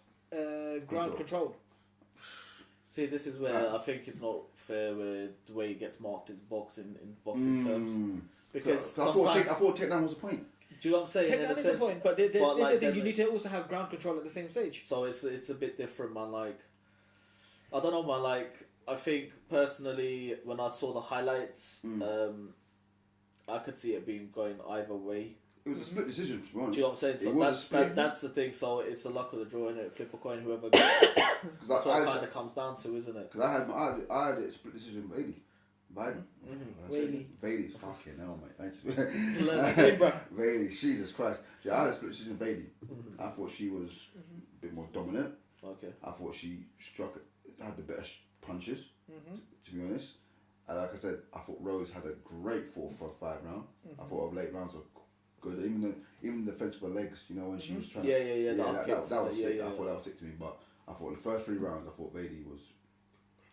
ground control. See, this is where I think it's not fair with the way it gets marked as boxing in boxing terms. Because I thought takedown was the point. Do you know what I'm saying? Takedown is the point, but there's the thing. You need to also have ground control at the same stage. So it's a bit different, man. Like, I don't know, man. Like, I think personally, when I saw the highlights, I could see it being going either way. It was a split decision, to be honest. Do you know what I'm saying? So that's the thing. So it's a luck of the draw, and it flip a coin, whoever gets it. That's what it kind of comes down to, isn't it? Because I had a split decision, Biden. Bailey's fucking hell, mate. Bailey, Jesus Christ. Yeah, I had a split decision, Bailey. I thought she was a bit more dominant. Okay. I thought she had the better punches, to be honest. And like I said, I thought Rose had a great 4 for 5 round. I thought her late rounds were good. Even the defense for legs, you know, when she was trying to... Yeah. That was sick. I thought that was sick to me. But I thought the first 3 rounds, I thought Bailey was...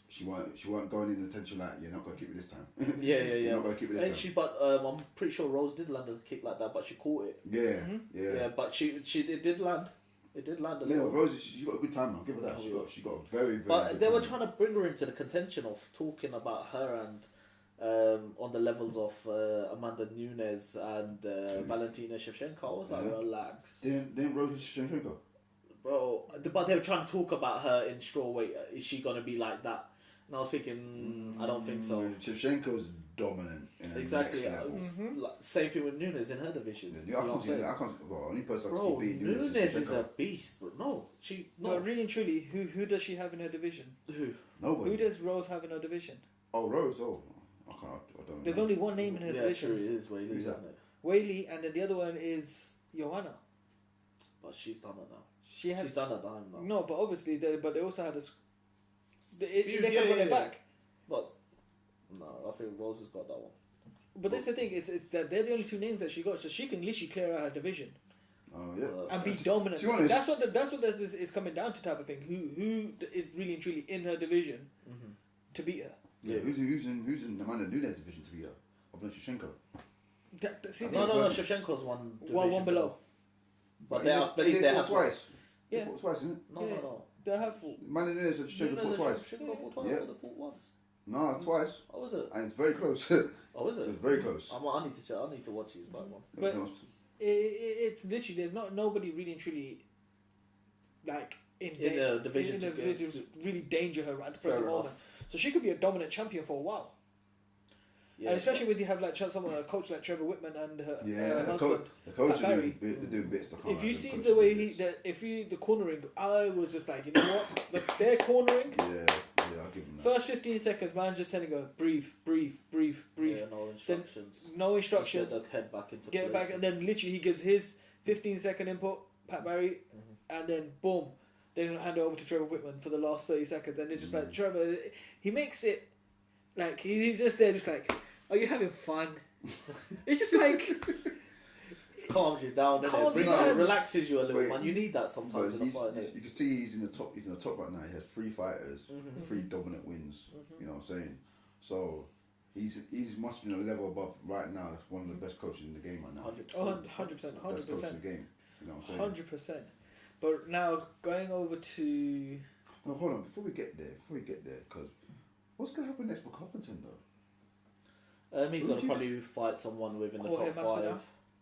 She weren't going in the tension like, you're not going to keep it this time. You're not going to keep it this time. But I'm pretty sure Rose did land a kick like that, but she caught it. Yeah, but it did land. It did land a little. Yeah, Rose, she got a good time, man. Give her that. She got a very, very But good they were time. trying to bring her into the contention of talking about her and on the levels of Amanda Nunes and Valentina Shevchenko. I was like, relax. Didn't Rose Shevchenko? Bro, but they were trying to talk about her in strawweight. Is she going to be like that? And I was thinking, I don't think so. Shevchenko's dominant in the exactly. next level. Like, same thing with Nunes in her division. Yeah, I can't. Only person I can see beating Nunes is a beast, but no. But really and truly, who does she have in her division? Who? Nobody. Who does Rose have in her division? Oh, Rose. Oh, I don't know. There's only one name in her division. Yeah, true, it is Whaley, isn't it? Whaley, and then the other one is Johanna. But she's done it now. She's done it now. No, but obviously, they also had a... They can run it back. But no, I think Rose has got that one. But that's the thing. It's that they're the only 2 names that she got, so she can literally clear out her division. Oh yeah. And be dominant. That's what this is coming down to, type of thing. Who is really and truly in her division to beat her? Yeah. Who's in Amanda Nunes division to beat her? Other than Shevchenko. No. Shevchenko's one division. One below. But they have twice. Yeah. They fought twice, isn't it? No. They have fought. Amanda Nunes and Shevchenko fought twice. Shevchenko fought twice. Yeah. They fought once. No, twice. Oh, was it? And it's very close. Oh, is it? It's very close. I need to check. I need to watch his back one. But it's literally, there's nobody really and truly like in the division to really danger her at the present moment. So she could be a dominant champion for a while. Yeah, and especially when you have like someone, a coach like Trevor Whitman and her husband, the coach are doing bits. If you see the way the cornering, I was just like, you know what, their cornering. Yeah, I'll give them that. First 15 seconds, man, just telling her breathe. Yeah, no instructions. Then, no instructions. Just get head back into get place. Back, and then literally he gives his 15-second input, Pat Barry, and then boom, they hand it over to Trevor Whitman for the last 30 seconds. And they're just like, Trevor, he makes it like he's just there, just like, are you having fun? It's just like it calms you down, doesn't it? Relaxes you a little, man. You need that sometimes in a fight. You can see he's in the top. He's in the top right now. He has 3 fighters, 3 dominant wins. You know what I'm saying? So he's must be a level above right now. That's one of the best coaches in the game right now. 100%. Best coach in the game. You know what I'm saying? 100%. But now going over to. No, hold on. Before we get there, because what's gonna happen next for Covington though? He's gonna probably fight someone within the top 5.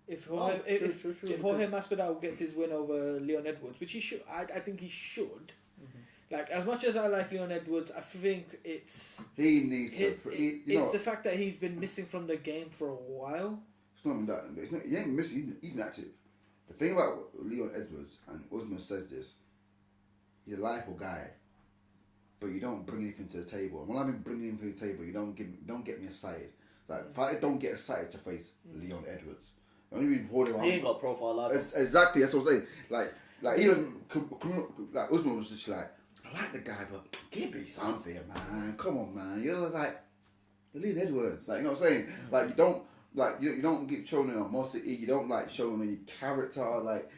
If Jorge Masvidal gets his win over Leon Edwards, which he should, I think he should. Like, as much as I like Leon Edwards, I think it's the fact that he's been missing from the game for a while. It's not even that. He ain't missing. He's inactive. The thing about Leon Edwards, and Usman says this, he's a likable guy, but you don't bring anything to the table. And when I mean bringing anything to the table, you don't get me excited. Like if I don't get excited to face Leon Edwards, the only reason he ain't got profile like exactly. That's what I'm saying. Like even like Usman was just like, I like the guy, but give me something, man. Come on, man. You're like Leon Edwards. Like you know what I'm saying? Like you don't get shown any animosity. You don't like show him any character. Like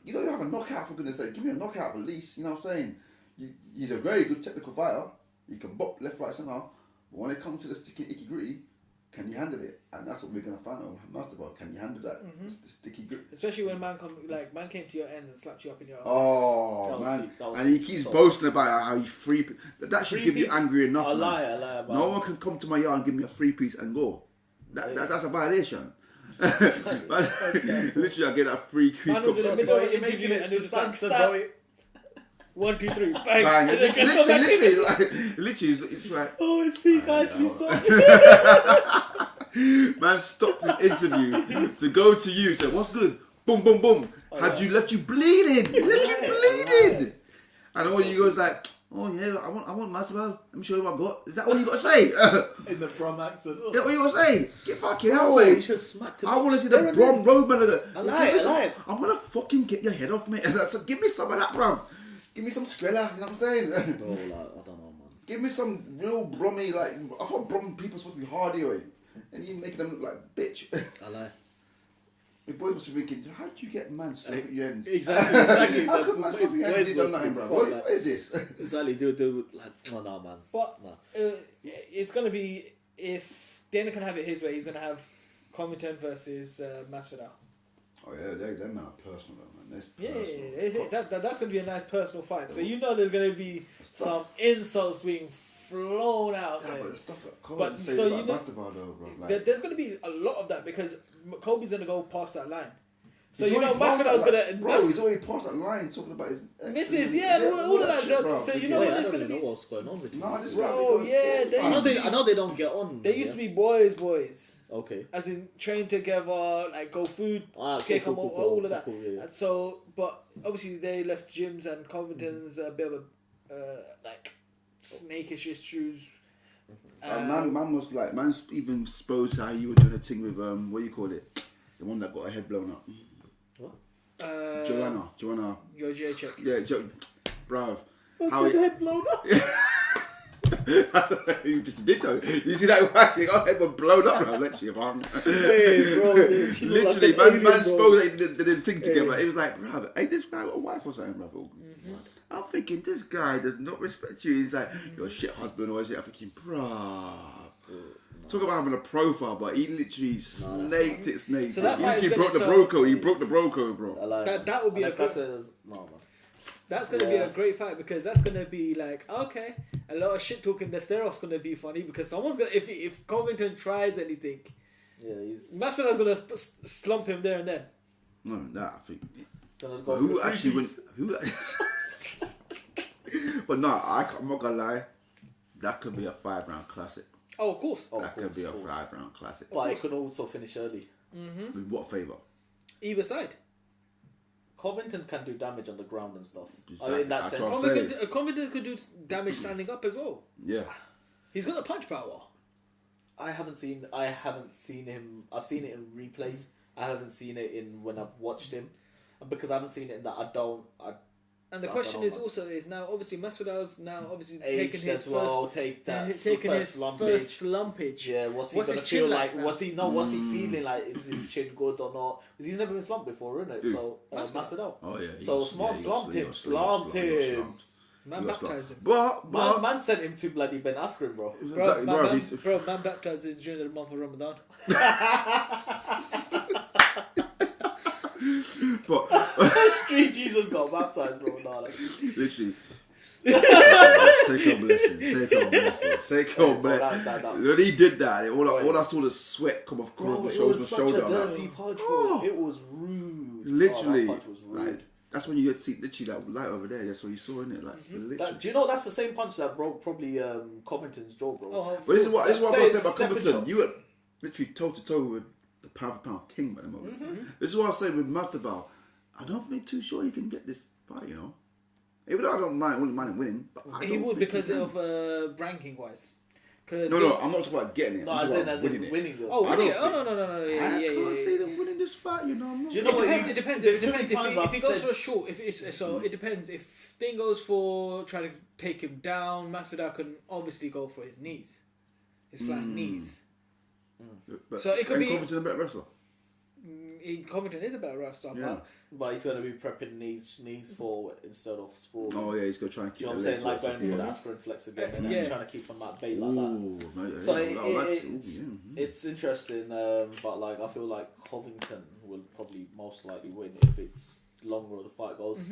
you don't have a knockout for goodness sake. Give me a knockout at least. You know what I'm saying? He's a very good technical fighter. He can bop left, right, centre. But when it comes to the sticky, icky, gritty, can you handle it? And that's what we're gonna find out. Masterbar, can you handle that? The sticky gritty. Especially when man came to your ends and slapped you up in your arms. Oh man! And he keeps boasting about how he free. That should give you angry enough. I lie. No one can come to my yard and give me a free piece and go. That's a violation. Literally, I get that free piece. Man was in the middle of the interview and he was like, stop. 1, 2, 3, bang. Literally, it's like, oh, his peak actually stopped. Man stopped his interview to go to you. Said, "What's good?" Boom, boom, boom. Left you bleeding. And all you goes like, "Oh yeah, I want Masvidal. Let me show you what I got." Is that all you got to say? In the Brum accent. Is that what you got to say? Get fucking out, mate. You should have smacked him. I want to see the Brum Roadman. I lie. I'm gonna fucking get your head off, mate. So give me some of that, bruv. Give me some Skrilla, you know what I'm saying? I don't know, man. Give me some real Brummy, like, I thought Brum people supposed to be hard anyway. And you making them look like bitch. I lie. The boys must be thinking, how did you get man slap at your ends? Exactly. How could man slap at your ends? He done nothing, bro. What is this? Exactly, do like, oh no, man. But it's going to be, if Dana can have it his way, he's going to have Covington versus Masvidal. Oh yeah, they're not personal, man. That's personal. That's going to be a nice personal fight. So you know there's going to be some insults being flown out. Yeah, but the stuff that Kobe says about Masvidal though, bro. Like, there's going to be a lot of that because Kobe's going to go past that line. So you know Masvidal's going to... Bro, he's already past that line talking about his misses, all of that shit, bro. So you know what there's going to be... I don't know what's going on with you. No, this bro, yeah. I know they don't get on. They used to be boys. Okay. As in train together, like go food, cool. all of that. Cool, yeah. And so, but obviously they left gyms and Covington's a bit of a like snakish issues. Man was like, man's even exposed how you were doing a thing with what do you call it? The one that got her head blown up. What? Joanna. Your check. Yeah, bruv. How her head blown up? You did though. You see that actually her head was blown up, bro. Literally, literally, man spoke they didn't think together. It was like, bro, ain't this guy got a wife or something, bro? Mm-hmm. I'm thinking this guy does not respect you. He's like, you're a shit husband or shit. I'm thinking, bro. Talk about having a profile, but he literally snaked it. So he literally broke the bro code. He broke the bro code, bro. That would be a That's going to be a great fight because that's going to be like, okay, a lot of shit talking. The Steroff's going to be funny because someone's going to, if Covington tries anything, Masvidal's going to slump him there and then. No, that I think. Who actually went? But no, I'm not going to lie. That could be a 5-round classic. Oh, of course. That could be a 5-round classic. But it could also finish early. Mm-hmm. With what favour? Either side. Covington can do damage on the ground and stuff. Exactly. In that sense. Covington could do damage standing up as well. Yeah. He's got the punch power. I haven't seen him. I've seen it in replays. I haven't seen it in when I've watched him. And because I haven't seen it in that, and the question is now obviously Masvidal's now obviously taking his first slumpage. Yeah, what's he gonna feel like? What's he feeling like? Is his chin good or not? Because he's never been slumped before, isn't it? Dude. So Masvidal. Oh yeah. So Smart slumped him. Man baptized him. But man sent him to bloody Ben Askren, bro. Man baptized him during the month of Ramadan. But Street Jesus got baptized, bro. No, like literally. Take your blessing. When he did that, all I saw was sweat come off Conor's shoulder. It was such a dirty punch, bro. It was rude. Literally, that punch was rude. Like, that's when you see literally that light over there. That's what you saw, innit? Like, literally. Do you know that's the same punch that broke probably Covington's jaw, bro? But this is what I was saying about Covington. You were literally toe to toe with the pound for pound king at the moment. This is what I was saying with Masvidal. I don't think too sure he can get this fight, you know. Even though I wouldn't mind him winning, but he would because of ranking wise. No, I'm not talking about getting it. No, as in winning. Oh, winning it. Oh, no. I can't see them winning this fight, you know. Do you know what? It depends. If he goes for a short, it depends. If Thing goes for trying to take him down, Masvidal can obviously go for his knees, his flying knees. So it could be. Covington a better wrestler. Covington is a better wrestler, but he's going to be prepping knees forward instead of sprawling. Oh yeah, he's going to try and keep. You know what I'm saying? Like going for the aspirin flex again, and then trying to keep him at bay like that. So it's interesting, but like I feel like Covington will probably most likely win if it's longer the fight goes.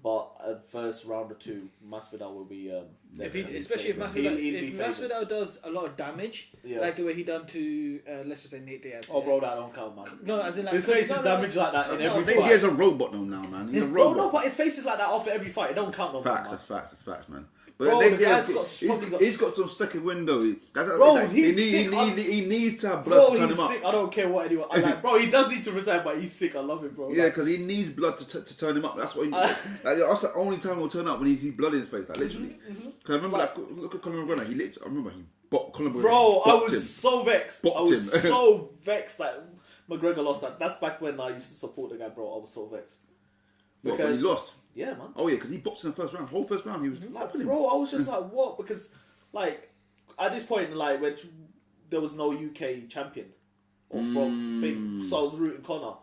But at first round or two, Masvidal will be. Especially if Masvidal does a lot of damage, like the way he done to let's just say Nate Diaz. Oh, bro, that don't count, man. No, as in like his face is damaged like that in every fight. Nate Diaz is a robot now, man. He's a robot. No, but his face is like that after every fight. It don't count, no. Facts, that's facts, man. But bro, the guy's he's got some second window. He needs to have blood to turn him up. Sick. I don't care what anyone. I'm like, bro, he does need to resign, but he's sick. I love him, bro. Yeah, because he needs blood to turn him up. That's what. That's the only time he'll turn up when he sees blood in his face, like literally. Because I remember, look at Conor McGregor. I remember he bopped Conor McGregor. Bro, I was so vexed. So vexed that McGregor lost that. That's back when I used to support the guy, bro. I was so vexed. Because when he lost. Yeah, man. Oh yeah, because he boxed in the first round. Whole first round, he was lapping him. Bro, I was just like, what? Because like at this point, like when there was no UK champion or from thing, so I was rooting Conor.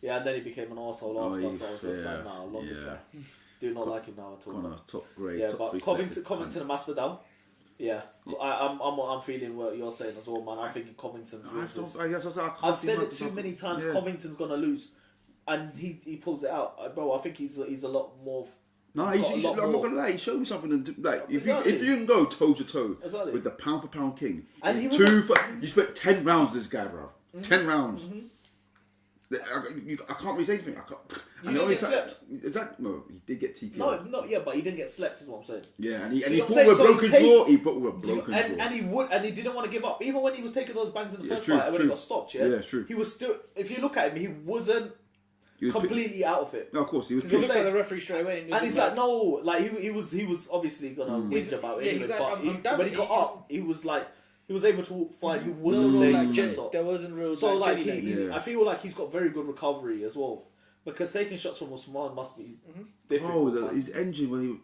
Yeah, and then he became an arsehole after. So I was just like, nah, I love this guy. Do not like him now at all. Conor, top grade. Yeah, top but Covington and Masvidal. Yeah, I'm feeling what you're saying as well, man. I'm thinking Covington. I've said it too many times. Yeah. Covington's gonna lose. And he pulls it out, bro. I think he's a lot more. No, I'm not gonna lie. He showed me something. Like if you can go toe to toe with the pound for pound king, and you spent 10 rounds with this guy, bro. 10 rounds. I can't really say anything. You didn't get slept. Exactly. No, he did get TK. No, but he didn't get slept. Is what I'm saying. Yeah, and he fought with a broken jaw. He fought with a broken jaw. And he didn't want to give up, even when he was taking those bangs in the first fight. When he got stopped, yeah, true. He was still. If you look at him, he wasn't. Completely out of it. No, of course he was. He looked at the referee straight away, and he's like, no, like he was obviously gonna whinge about it. Anyway, but when he got up, he was like, he was able to fight. He wasn't there wasn't real. So like I feel like he's got very good recovery as well, because taking shots from Usman must be difficult. Bro, his engine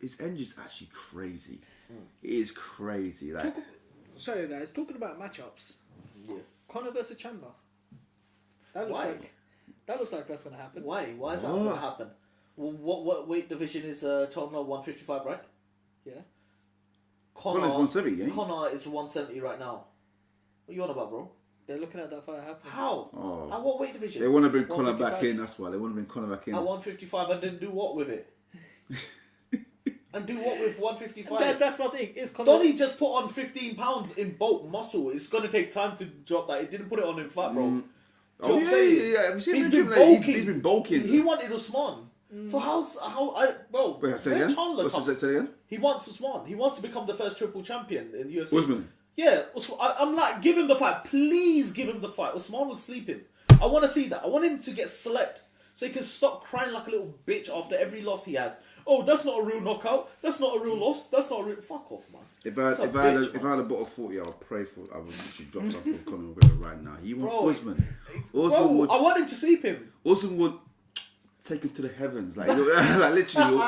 his engine's actually crazy. It is crazy. Like, sorry guys, talking about matchups. Yeah. Conor versus Chandler. That looks like that's going to happen. Why? Why is that going to happen? Well, what weight division is Chandler? 155, right? Yeah. Conor is 170, yeah? Conor is 170 right now. What are you on about, bro? They're looking at that fight happening. How? Oh. At what weight division? They want to bring Conor back in, that's why. They want to bring Conor back in. At 155 and then do what with it? And do what with 155? That's my thing. Donnie just put on 15 pounds in bulk muscle. It's going to take time to drop that. It didn't put it on in fat, bro. Oh yeah. He's been bulking. He wanted Usman. So where's Chandler? Say again? He wants Usman. He wants to become the first triple champion in the UFC. Usman. Yeah, I'm like, give him the fight. Please give him the fight. Usman will sleep him. I want to see that. I want him to get slept so he can stop crying like a little bitch after every loss he has. Oh, that's not a real knockout. That's not a real loss. That's not a real... Fuck off, man. If I had a bottle of 40, I would pray for it. I would actually drop something for Conor McGregor right now. He wants Usman. Bro, I want him to sleep him. Usman would take him to the heavens. Like literally,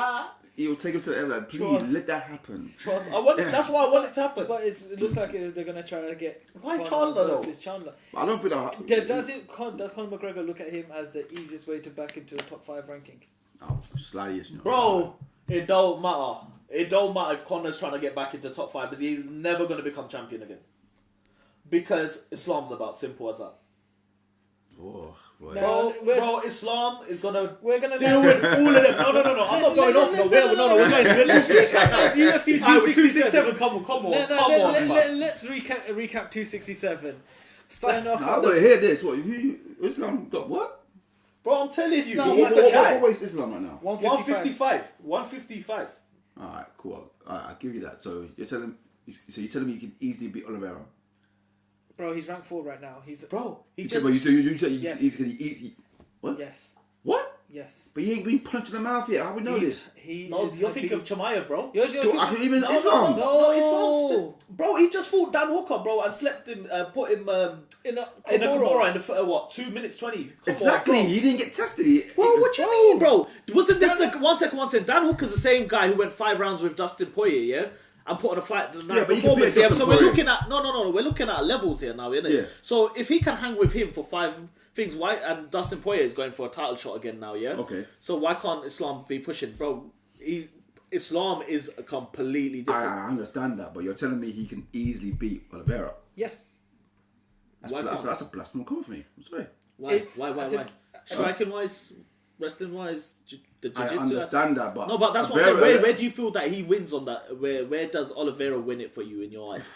he'll take him to the heavens. Like, please, let that happen. Trust. That's why I want it to happen. But it looks like they're going to try to get... Why Chandler, though? Chandler. I don't feel like... Does Conor McGregor look at him as the easiest way to back into the top 5 ranking? Oh, slightly, you know. Bro, it don't matter. It don't matter if Conor's trying to get back into top 5 because he's never going to become champion again. Because Islam's about simple as that. Oh, boy. Bro, Islam is going to deal with all of them. No. I'm not going off. We're going to this race right now. UFC 267. Come on. Let's recap 267. Starting off. I want to hear this. What? Islam got what? Bro, I'm telling you. What weight is Islam right now? 155. Alright, cool. I'll give you that. So you're telling me you can easily beat Oliveira? Bro, he's ranked 4 right now. What? Yes. What? Yes. But he ain't been punched in the mouth yet. How we know this? You're thinking of Chimaev, bro. Even Islam. No, bro. He just fought Dan Hooker, bro, and slept him, put him in a Kimura in the 2 minutes 20. Exactly. He didn't get tested. Bro, what you mean, bro? Wasn't this one second? Dan Hooker's the same guy who went 5 rounds with Dustin Poirier, yeah, and put on a fight the night before. So we're looking at we're looking at levels here now, innit? Yeah. So if he can hang with him for 5 things, why? And Dustin Poirier is going for a title shot again now, yeah. Okay. So why can't Islam be pushing, bro? Islam is a completely different. I understand that, but you're telling me he can easily beat Oliveira? Yes. That's a blasphemy comment for me. I'm sorry. Why? Striking wise, wrestling wise, the jiu-jitsu. I understand that, but no, but that's what I'm saying. Where do you feel that he wins on that? Where does Oliveira win it for you in your eyes?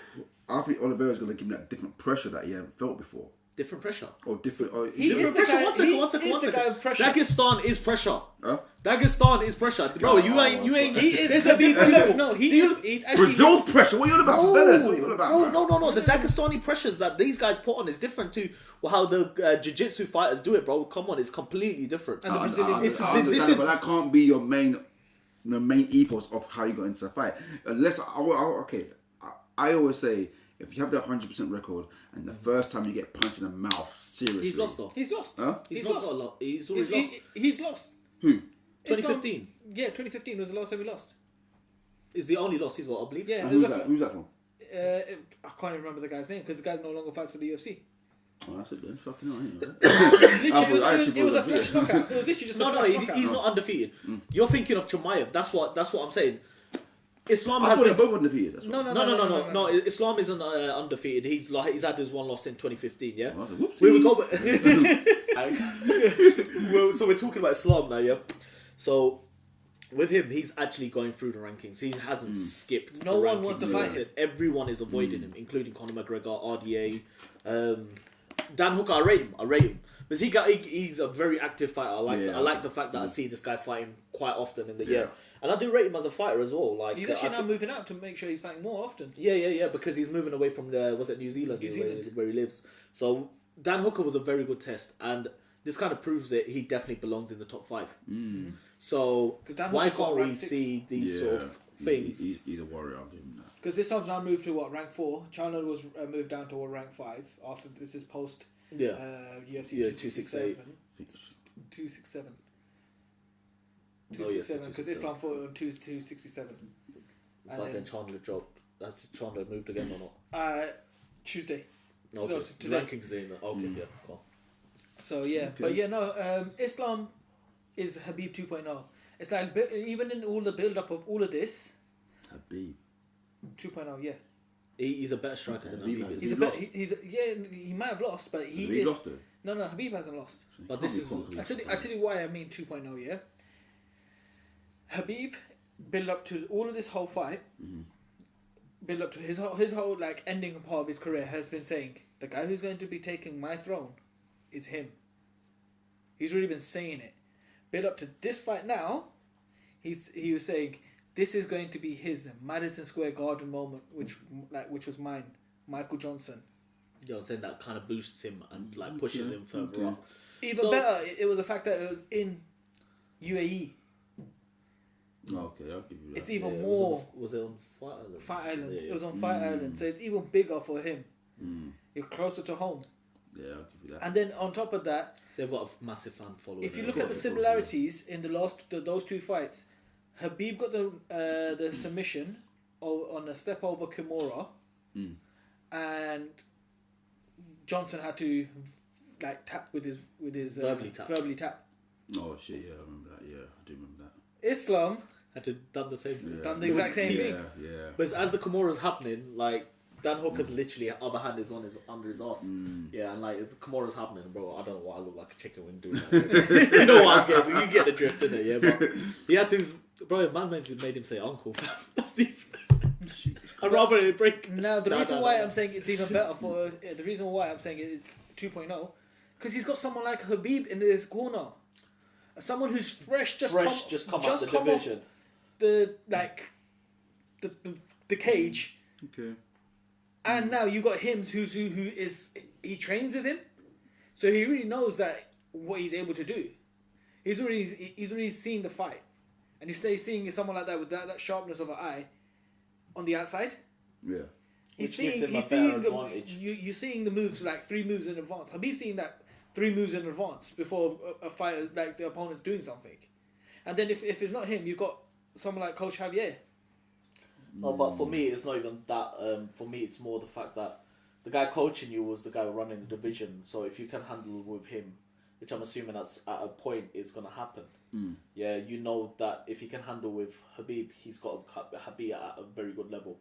I think Oliveira's going to give him that different pressure that he hasn't felt before. Different pressure. Different pressure. One second. Dagestan is pressure. Huh? Dagestan is pressure. Bro, you ain't. He is. There's a different. No, he's Brazil pressure. What are you on about, fellas? What are you on about? No. The Dagestani pressures that these guys put on is different to how the jiu-jitsu fighters do it, bro. Come on, it's completely different. And the Brazilian. But that can't be your main ethos of how you got into the fight. Unless I always say, if you have that 100% record and the first time you get punched in the mouth, seriously. He's lost though. He's lost. Huh? He's not got a lot. He's always lost. He's lost. Who? 2015. Yeah, 2015 was the last time he lost. Is the only loss he's got, I believe. Yeah. Who's that from? I can't even remember the guy's name because the guy no longer fights for the UFC. Oh, that's it then. Fucking hell, it was a flash knockout. It was literally just a flash knockout. He's not undefeated. You're thinking of Chimaev. That's what I'm saying. Islam I has thought they're both undefeated. No. Islam isn't undefeated. He's had his one loss in 2015. Yeah. Well, whoopsie. We would go. So we're talking about Islam now, yeah. So with him, he's actually going through the rankings. He hasn't skipped. No one wants to fight him. Everyone is avoiding him, including Conor McGregor, RDA, Dan Hooker. I rate him. Because he's a very active fighter. I like the fact that I see this guy fighting quite often in the year. And I do rate him as a fighter as well. Like he's actually now moving out to make sure he's fighting more often. Yeah, because he's moving away from New Zealand. Where he lives. So Dan Hooker was a very good test, and this kind of proves it. He definitely belongs in the top 5. So why can't we see these sort of things? He's a warrior. I'll give him that. Because this time's now moved to rank 4. China was moved down to rank 5 after this is post. UFC 267. 267. 267 because Islam fought on 267. But then Chandler dropped. That's Chandler moved again or not? Tuesday. Okay. The rankings in that. Okay, yeah, cool. So Islam is Habib 2.0. It's like even in all the build up of all of this. Habib 2.0, yeah. He's a better striker than Habib. He might have lost, but he is. Lost it? No, Habib hasn't lost. But this is. I tell you why I mean 2.0. Yeah. Habib build up to all of this whole fight. Build up to his whole like ending part of his career has been saying the guy who's going to be taking my throne is him. He's really been saying it. Build up to this fight now. He was saying. This is going to be his Madison Square Garden moment, which was mine, Michael Johnson. You're saying that kind of boosts him and like pushes him further off. Even better, it was the fact that it was in UAE. Okay, I'll give you that. It's even more. Was it on Fight Island? Fight Island. Yeah. It was on Fight Island, so it's even bigger for him. You're closer to home. Yeah, I'll give you that. And then on top of that, they've got a massive fan following. If you look at the similarities in those 2 fights. Habib got the submission on a step over Kimura, and Johnson had to like tap with his verbally tap. Oh shit! Yeah, I remember that. Yeah, I do remember that. Islam had to done the same. Done the exact same thing. Yeah. But as the Kimura's happening, like Dan Hooker's literally other hand is under his ass. Yeah, and like the Kimura's happening, bro. I don't know why I look like a chicken wing doing that. You know what I'm getting? You get the drift in it, yeah. But he had to. Bro, man made him say uncle. That's deep. I'd rather it break. Now the reason why I'm saying it's even better for the reason why I'm saying it is 2.0 because he's got someone like Habib in his corner, someone who's just come out the division, the cage. Okay. And now you got him who trains with him, so he really knows that what he's able to do. He's already seen the fight, and he's seeing someone like that with that sharpness of an eye on the outside. Yeah. You're seeing the moves like 3 moves in advance. Habib's seeing that 3 moves in advance before a fighter, like the opponent's doing something. And then if it's not him, you've got someone like Coach Javier. No, but for me, it's not even that. For me, it's more the fact that the guy coaching you was the guy running the division. So if you can handle with him, which I'm assuming that's at a point is going to happen. Yeah, you know that if he can handle with Habib, he's got Habib at a very good level.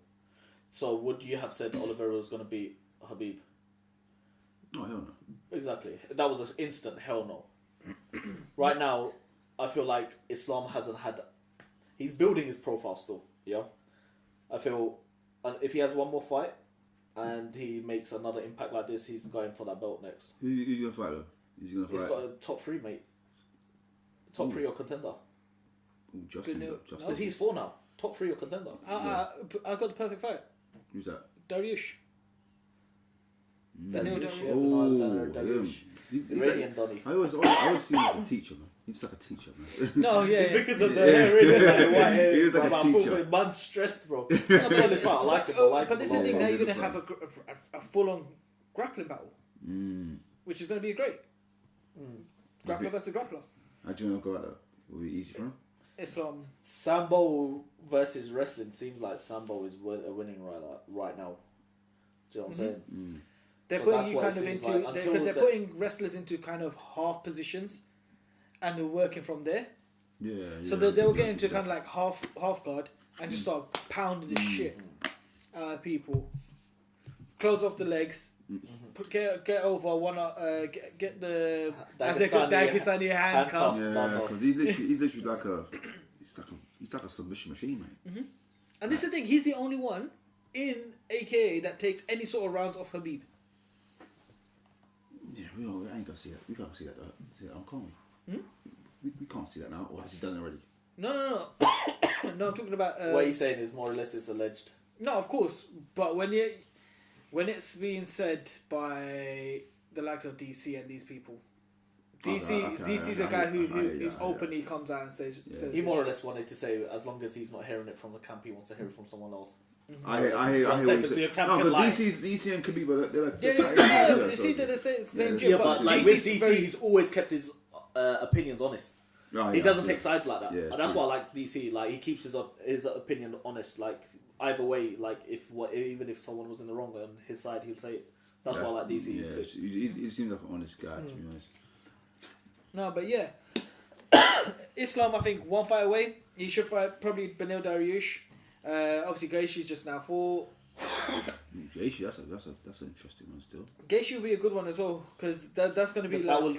So would you have said Oliveira was going to beat Habib? Oh, hell no. Exactly. That was an instant hell no. Right now, I feel like Islam hasn't had... He's building his profile still, yeah? I feel if he has one more fight and he makes another impact like this, he's going for that belt next. Who's going to fight though? He's got a top 3, mate. Top 3 or contender. Ooh, Justin. Because he's 4 now. Top 3 or contender. I got the perfect fight. Who's that? Dariush. Dariush. Iranian Donny. I always see him as a teacher, man. He's like a teacher, man. No, yeah. Because of the hair, really. White hair. He was like a teacher. Man's stressed, bro. That's the part. I like him. But this is the thing, now you're going to have a full-on grappling battle. Which is going to be great. Grappler versus grappler. How do you want to go at that? Will it be easy for him? Islam. Sambo versus wrestling seems like Sambo is winning right now. Do you know what I'm saying? They're putting you kind of into... They're putting wrestlers into kind of half positions and they're working from there. Yeah. So they will get into kind of like half guard and just start pounding the shit out of people. Close off the legs. Get over one. Get the Dagestani handcuff. Yeah, because he's literally like a submission machine, mate. And this is the thing. He's the only one in AKA that takes any sort of rounds off Habib. Yeah, we ain't gonna see that. We can't see that. See that, can't we? We can't see that now. Or has he done it already? No. No, I'm talking about. What he's saying is more or less it's alleged. No, of course, but when it's being said by the likes of DC and these people, DC's a guy who openly comes out and says he more or less wanted to say as long as he's not hearing it from the camp, he wants to hear it from someone else. I hear what you say. No, but DC and Khabib, they're like... See, they're the same Yeah, but like with DC, he's always kept his opinions honest. He doesn't take sides like that. Yeah, and that's why I like DC. Like he keeps his opinion honest. Like either way, like even if someone was in the wrong on his side, he'll say it. That's why I like DC. Yeah, he seems like an honest guy, to be honest. No, but yeah. Islam, I think, 1 fight away. He should fight probably Beneil Dariush. Obviously, Gaethje's just now 4. Gaethje, that's an interesting one still. Gaethje will be a good one as well because that's going to be that will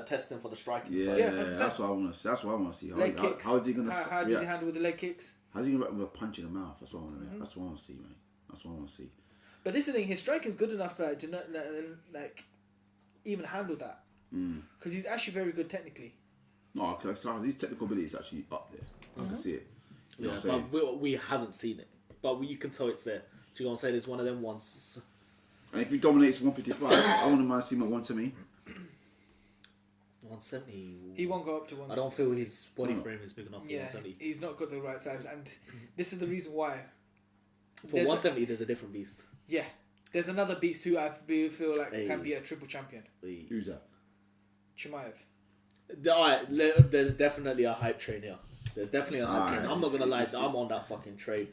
test him for the striking. Yeah, that's what I want to see. That's what I want to see. Leg kicks. How is he going to? How does he handle with the leg kicks? How's he going to react with a punch in the mouth? That's what I want to. That's what I want to see, man. That's what I want to see. But this is the thing. His striking's good enough to not even handle that because he's actually very good technically. No, so his technical ability is actually up there. I can see it. Yeah, but we haven't seen it. But you can tell it's there. So you're going to say there's one of them ones. And if he dominates 155, I wouldn't mind seeing him at 170. 170. He won't go up to 170. I don't feel his body frame is big enough for 170. He's not got the right size. And this is the reason why. For 170, there's a different beast. Yeah. There's another beast who I feel like can be a triple champion. Who's that? Chimaev. There's definitely a hype train here. There's definitely a hype train. I'm not gonna lie, I'm on that fucking train.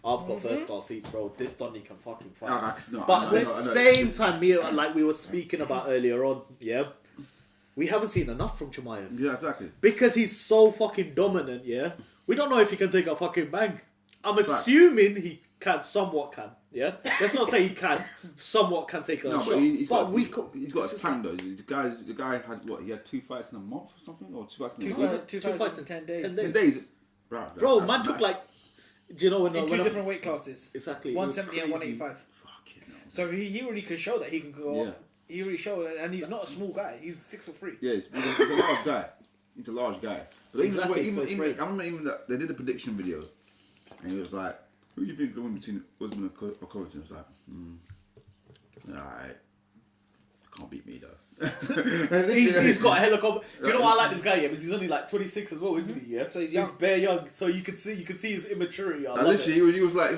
I've got first class seats, bro. This Donny can fucking fight. But at the same time, like we were speaking about earlier on, we haven't seen enough from Chimaev. Yeah, exactly. Because he's so fucking dominant, we don't know if he can take a fucking bang. I'm assuming he somewhat can. Let's not say he can. Somewhat can take a shot. He's got his time though. The guy had what? He had 2 fights in a month or something, or 2 fights in a month. 2 fights in 10 days. 10 days. Bro, man took like. Do you know when? In 2 different weight classes. Exactly. 170 and 185. Fucking hell. So he already can show that he can go up. He already showed, and he's not a small guy. He's 6'3". Yeah, he's a large guy. He's a large guy. But exactly, even I remember even that they did a prediction video, and he was like, "Who do you think going between Usman or Covington?" I was like, "Alright, can't beat me though." he's got a helicopter. Do you know why I like this guy? Yeah, because he's only like 26 as well, isn't he? Yeah, so he's bare young. So you could see his immaturity. Literally, he was like,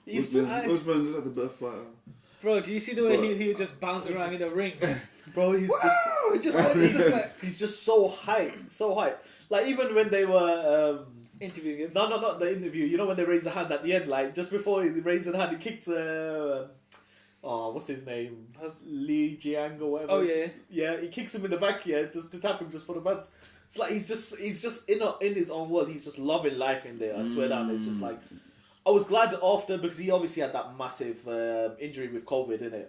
he's just Usman's like the best fighter. Bro, do you see the way he was just bouncing around in the ring? Bro, he's just so hyped, so hyped. Like even when they were interviewing him. No, not the interview. You know when they raise the hand at the end, like just before he raised the hand, he kicks what's his name? Li Jiang or whatever. Oh yeah. Yeah, he kicks him in the back, just to tap him just for the buds. It's like he's just in his own world. He's just loving life in there. I swear down. It's just like I was glad after because he obviously had that massive injury with COVID, innit?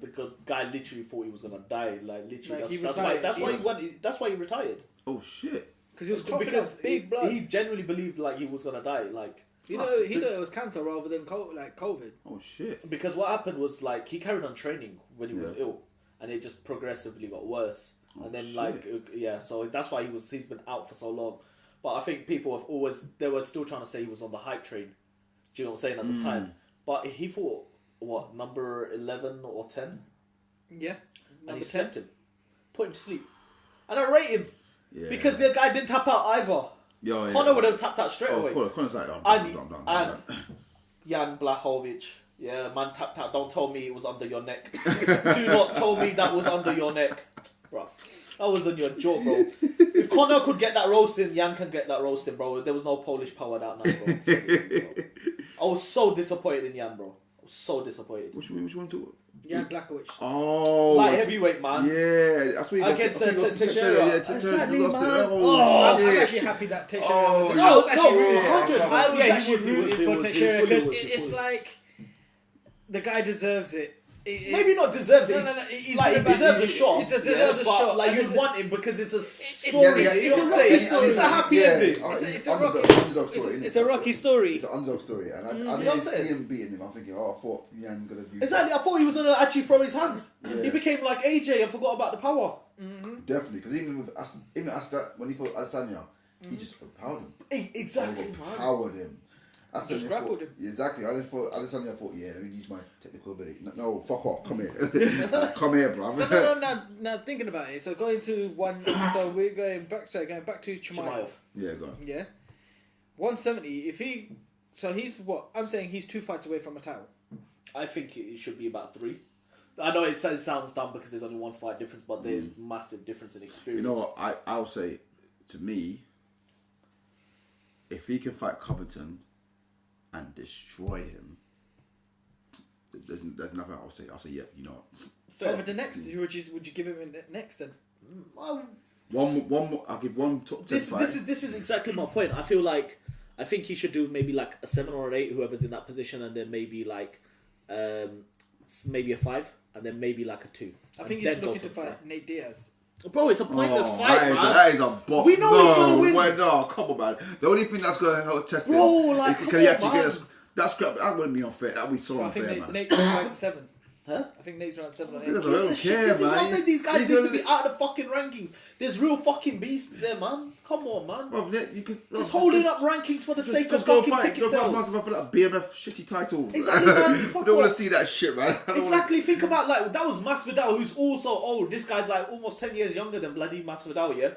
The guy literally thought he was gonna die. Like literally, that's why he retired. Oh shit! Because he was because big blood. He genuinely believed like he was gonna die. Like he thought it was cancer rather than COVID. Oh shit! Because what happened was like he carried on training when he was ill, and it just progressively got worse. And then so that's why he's been out for so long. But I think people have they were still trying to say he was on the hype train. Do you know what I'm saying at the time? But he fought number 11 or 10? Yeah, and he slept him, put him to sleep, and I rate him because the guy didn't tap out either. Conor would have tapped out straight away. Conor's like, and Jan Blachowicz. Yeah, man tapped out. Don't tell me it was under your neck. Do not tell me that was under your neck. Bro, that was on your jaw, bro. If Conor could get that roasting, Jan can get that roasting, bro. There was no Polish power that night, bro. I was so disappointed in Jan, bro. I was so disappointed. Which one to? Jan Blachowicz. Oh, light heavyweight, man. Yeah, that's what he got. Against Teixeira. Sadly, man. Oh, I'm actually happy that Teixeira. Oh, I was actually he rooting for Teixeira because it's like the guy deserves it. Maybe not deserves it. No. He deserves a shot. He deserves a shot. Like you want him because it's a story. It's a rocky story. It's a happy ending. It's a rocky story. It's an underdog story, and I didn't see him beating him. I'm thinking, I thought Jan gonna be. Exactly. I thought he was gonna actually throw his hands. He became like AJ and forgot about the power. Definitely, because even when he fought Adesanya, he just overpowered him. Exactly. Overpowered him. Just grappled him. Exactly. I thought Adesanya thought, let me use my technical ability. No, fuck off. Come here. Come here, bro. So now thinking about it. So going to one. So we're going back. So going back to Chimaev. Yeah, go on. Yeah. 170. He's what? I'm saying he's 2 fights away from a title. I think it should be about 3. I know it sounds dumb because there's only 1 fight difference, but there's massive difference in experience. You know what? I'll say, to me, if he can fight Covington and destroy him, there's nothing I'll say. I'll say, yeah, you know what? Covington next? Would you give him next then? One more. I'll give one top 10 fight. This is exactly my point. I think he should do maybe like a 7 or an 8, whoever's in that position, and then maybe like maybe a 5, and then maybe like a 2. I think he's looking to fight Nate Diaz. Bro, it's a pointless fight, man. That is a bop. We know he's gonna win. No, come on, man. The only thing that's gonna help test him, like, can he actually get us? That wouldn't be unfair. That would be so unfair, man. I think Nate's around 7. Huh? I think Nate's around 7 or 8. I don't care, this man. is what I'm saying. These guys need to be out of the fucking rankings. There's real fucking beasts there, man. Come on, man. Bro, you could just holding up rankings for the sake of fucking ticket sales. Go fight BMF shitty title. Exactly, man. I don't want to see that shit, man. Exactly. Think about like that was Masvidal, who's also old. This guy's like almost 10 years younger than bloody Masvidal, yeah.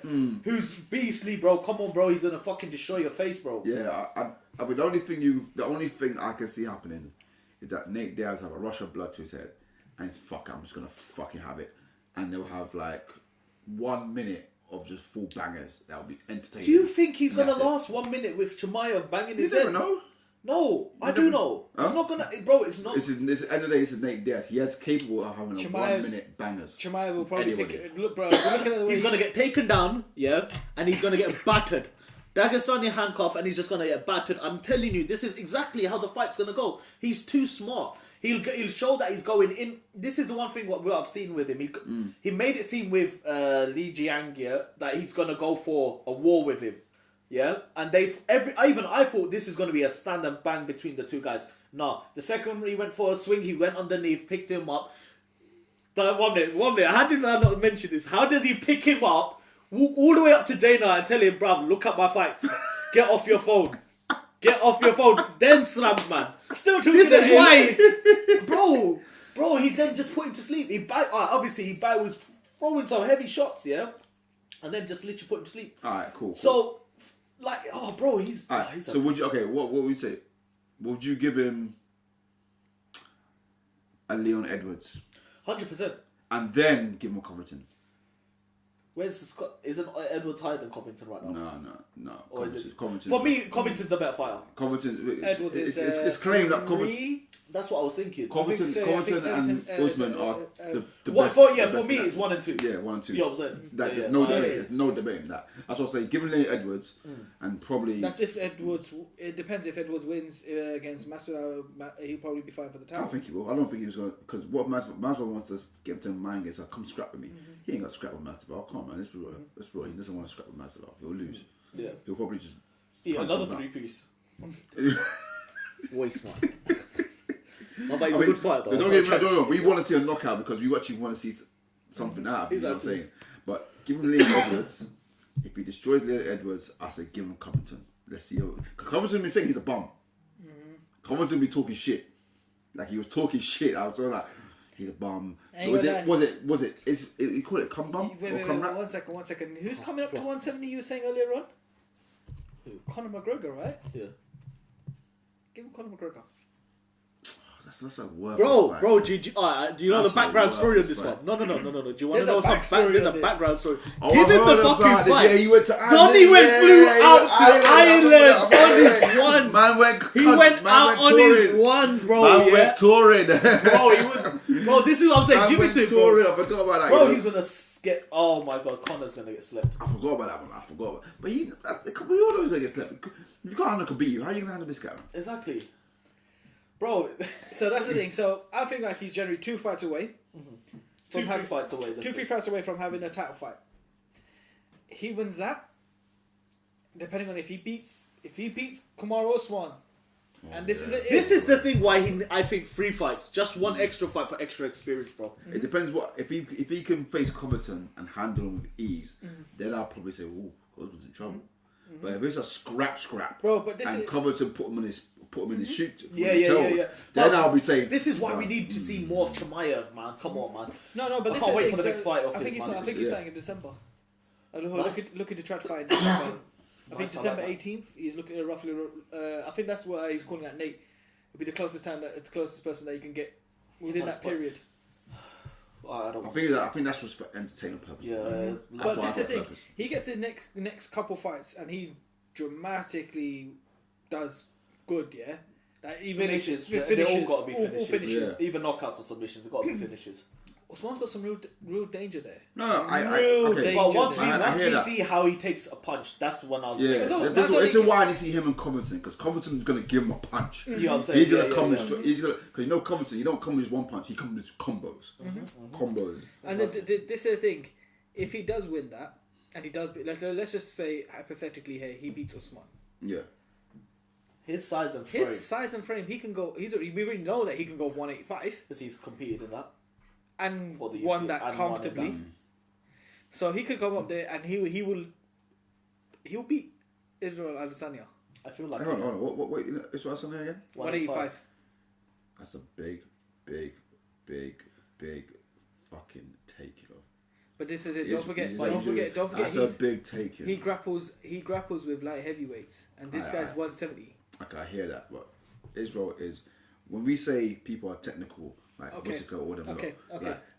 Who's beastly, bro. Come on, bro. He's gonna fucking destroy your face, bro. Yeah. I mean, the only thing I can see happening is that Nate Diaz have a rush of blood to his head. And it's I'm just gonna fucking have it, and they'll have like 1 minute of just full bangers. That'll be entertaining. Do you think he's gonna last 1 minute with Chimaev banging his head? You never know. No, I do know. Huh? It's not gonna, bro. It's not. This is end of the day. This is Nate Diaz. He is capable of having a 1 minute bangers. Chimaev will probably pick it. Look, bro. We're looking at the way he's gonna get taken down, and he's gonna get battered. Dagestani handcuff, and he's just gonna get battered. I'm telling you, this is exactly how the fight's gonna go. He's too smart. He'll show that he's going in. This is the one thing what I've seen with him. He made it seem with Li Jiang that he's gonna go for a war with him. Yeah, and I thought this is gonna be a stand and bang between the two guys. No, the second he went for a swing, he went underneath, picked him up. 1 minute. How did I not mention this? How does he pick him up, walk all the way up to Dana and tell him, bruv, look at my fights. Get off your phone. Get off your phone. Then slams, man. Still talking This is why, bro. Bro, he then just put him to sleep. Obviously, he was throwing some heavy shots, yeah? And then just literally put him to sleep. Alright, cool. So, bro, he's... Alright, he's so what would you say? Would you give him a Leon Edwards? 100%. And then give him a Covington? Where's Scott? Isn't Edwards higher than Covington right now? No. Or is it? Covington. For me, Covington's a better fighter. Covington. Edwards is it's claimed that Covington. That's what I was thinking. Covington and Usman are the best. For me, it's 1 and 2. Yeah, 1 and 2. You know what I'm saying? There's no debate. There's no debate in that. That's what I'm saying. Give him Edwards and probably. That's if Edwards. It depends if Edwards wins against Masvidal. He'll probably be fine for the title. I don't think he will. I don't think he was going to, because what Masvidal wants to get him to mind is, come scrap with me. He ain't got to scrap with Masvidal. Come on, man. Let's be real. He doesn't want to scrap with Masvidal. He'll lose. Yeah. He'll probably just. Yeah, another 3-piece. Waste man. He's a good fighter though. Don't get me wrong. We want to see a knockout because we actually want to see something out of him. You know what I'm saying? But give him Leon Edwards. If he destroys Leon Edwards, I say give him Covington. Let's see how. Covington been saying he's a bum. Covington be talking shit. Like he was talking shit. I was sort of like, he's a bum. So was it? You call it cum bum? Wait, 1 second. Who's coming up to 170? You were saying earlier on. Who? Conor McGregor, right? Yeah. Give him Conor McGregor. That's a worthless fight. Bro, do you know the background story of this one? No. Do you want to know something? There's a background story. Give him the fucking fight. Yeah, he went to Ireland. Donnie flew out to Ireland on his ones. He went out on his ones, bro. Man went touring. Bro, this is what I'm saying. Give it to him, bro. I forgot about that. Bro, he's gonna get. Oh my god, Conor's gonna get slept. I forgot about that one. But we all know he's gonna get slept. If you can't handle Khabib, how are you gonna handle this guy? Exactly. Bro, so that's the thing. So I think he's generally 2 fights away. 2-3 fights away. 2-3 fights away from having a title fight. He wins that. Depending on if he beats Kamaru Usman. And this is the thing why I think 3 fights, just 1 extra fight for extra experience, bro. It depends if he can face Covington and handle him with ease, then I'll probably say, "Oh, Usman's in trouble." But if it's a scrap, bro, but Covington put him in his shoot, yeah. Then I'll be saying, this is why we need to see more of Chimaev, man. Come on, man. No, but I can't wait for the next fight. I think he's fighting in December. Looking to try to fight in December. I think December 18th. He's looking at roughly. I think that's why he's calling out Nate. It'll be the closest person that you can get within that period. I think that's just for entertainment purposes. Yeah, but this is the thing. He gets the next couple fights and he dramatically does good. Yeah, like even finishes. They all got to be finishes. All finishes. Yeah. Even knockouts or submissions, they've got to be finishes. Usman's got some real danger there. Real danger. But once we see how he takes a punch, that's when I'll. Yeah, this is why I need to see him and Covington, because Covington's gonna give him a punch. You know what I'm saying? He's gonna come. He's gonna, because you know Covington, you don't come with 1 punch. He comes with combos. Combos. And this is the thing. If he does win that, and he does, let's just say hypothetically, here he beats Usman. Yeah. His size and frame. He can go. We already know that he can go 185 because he's competed in that. And won that comfortably. So he could come up there and he'll beat Israel Adesanya. I feel like. Hold on. Wait, Israel Adesanya again? 185. That's a big fucking take, you know. But this is it. Don't forget. That's a big take. He grapples with light heavyweights, and this guy's 170. Okay, I hear that, but Israel is, when we say people are technical, like Whittaker or them. Okay.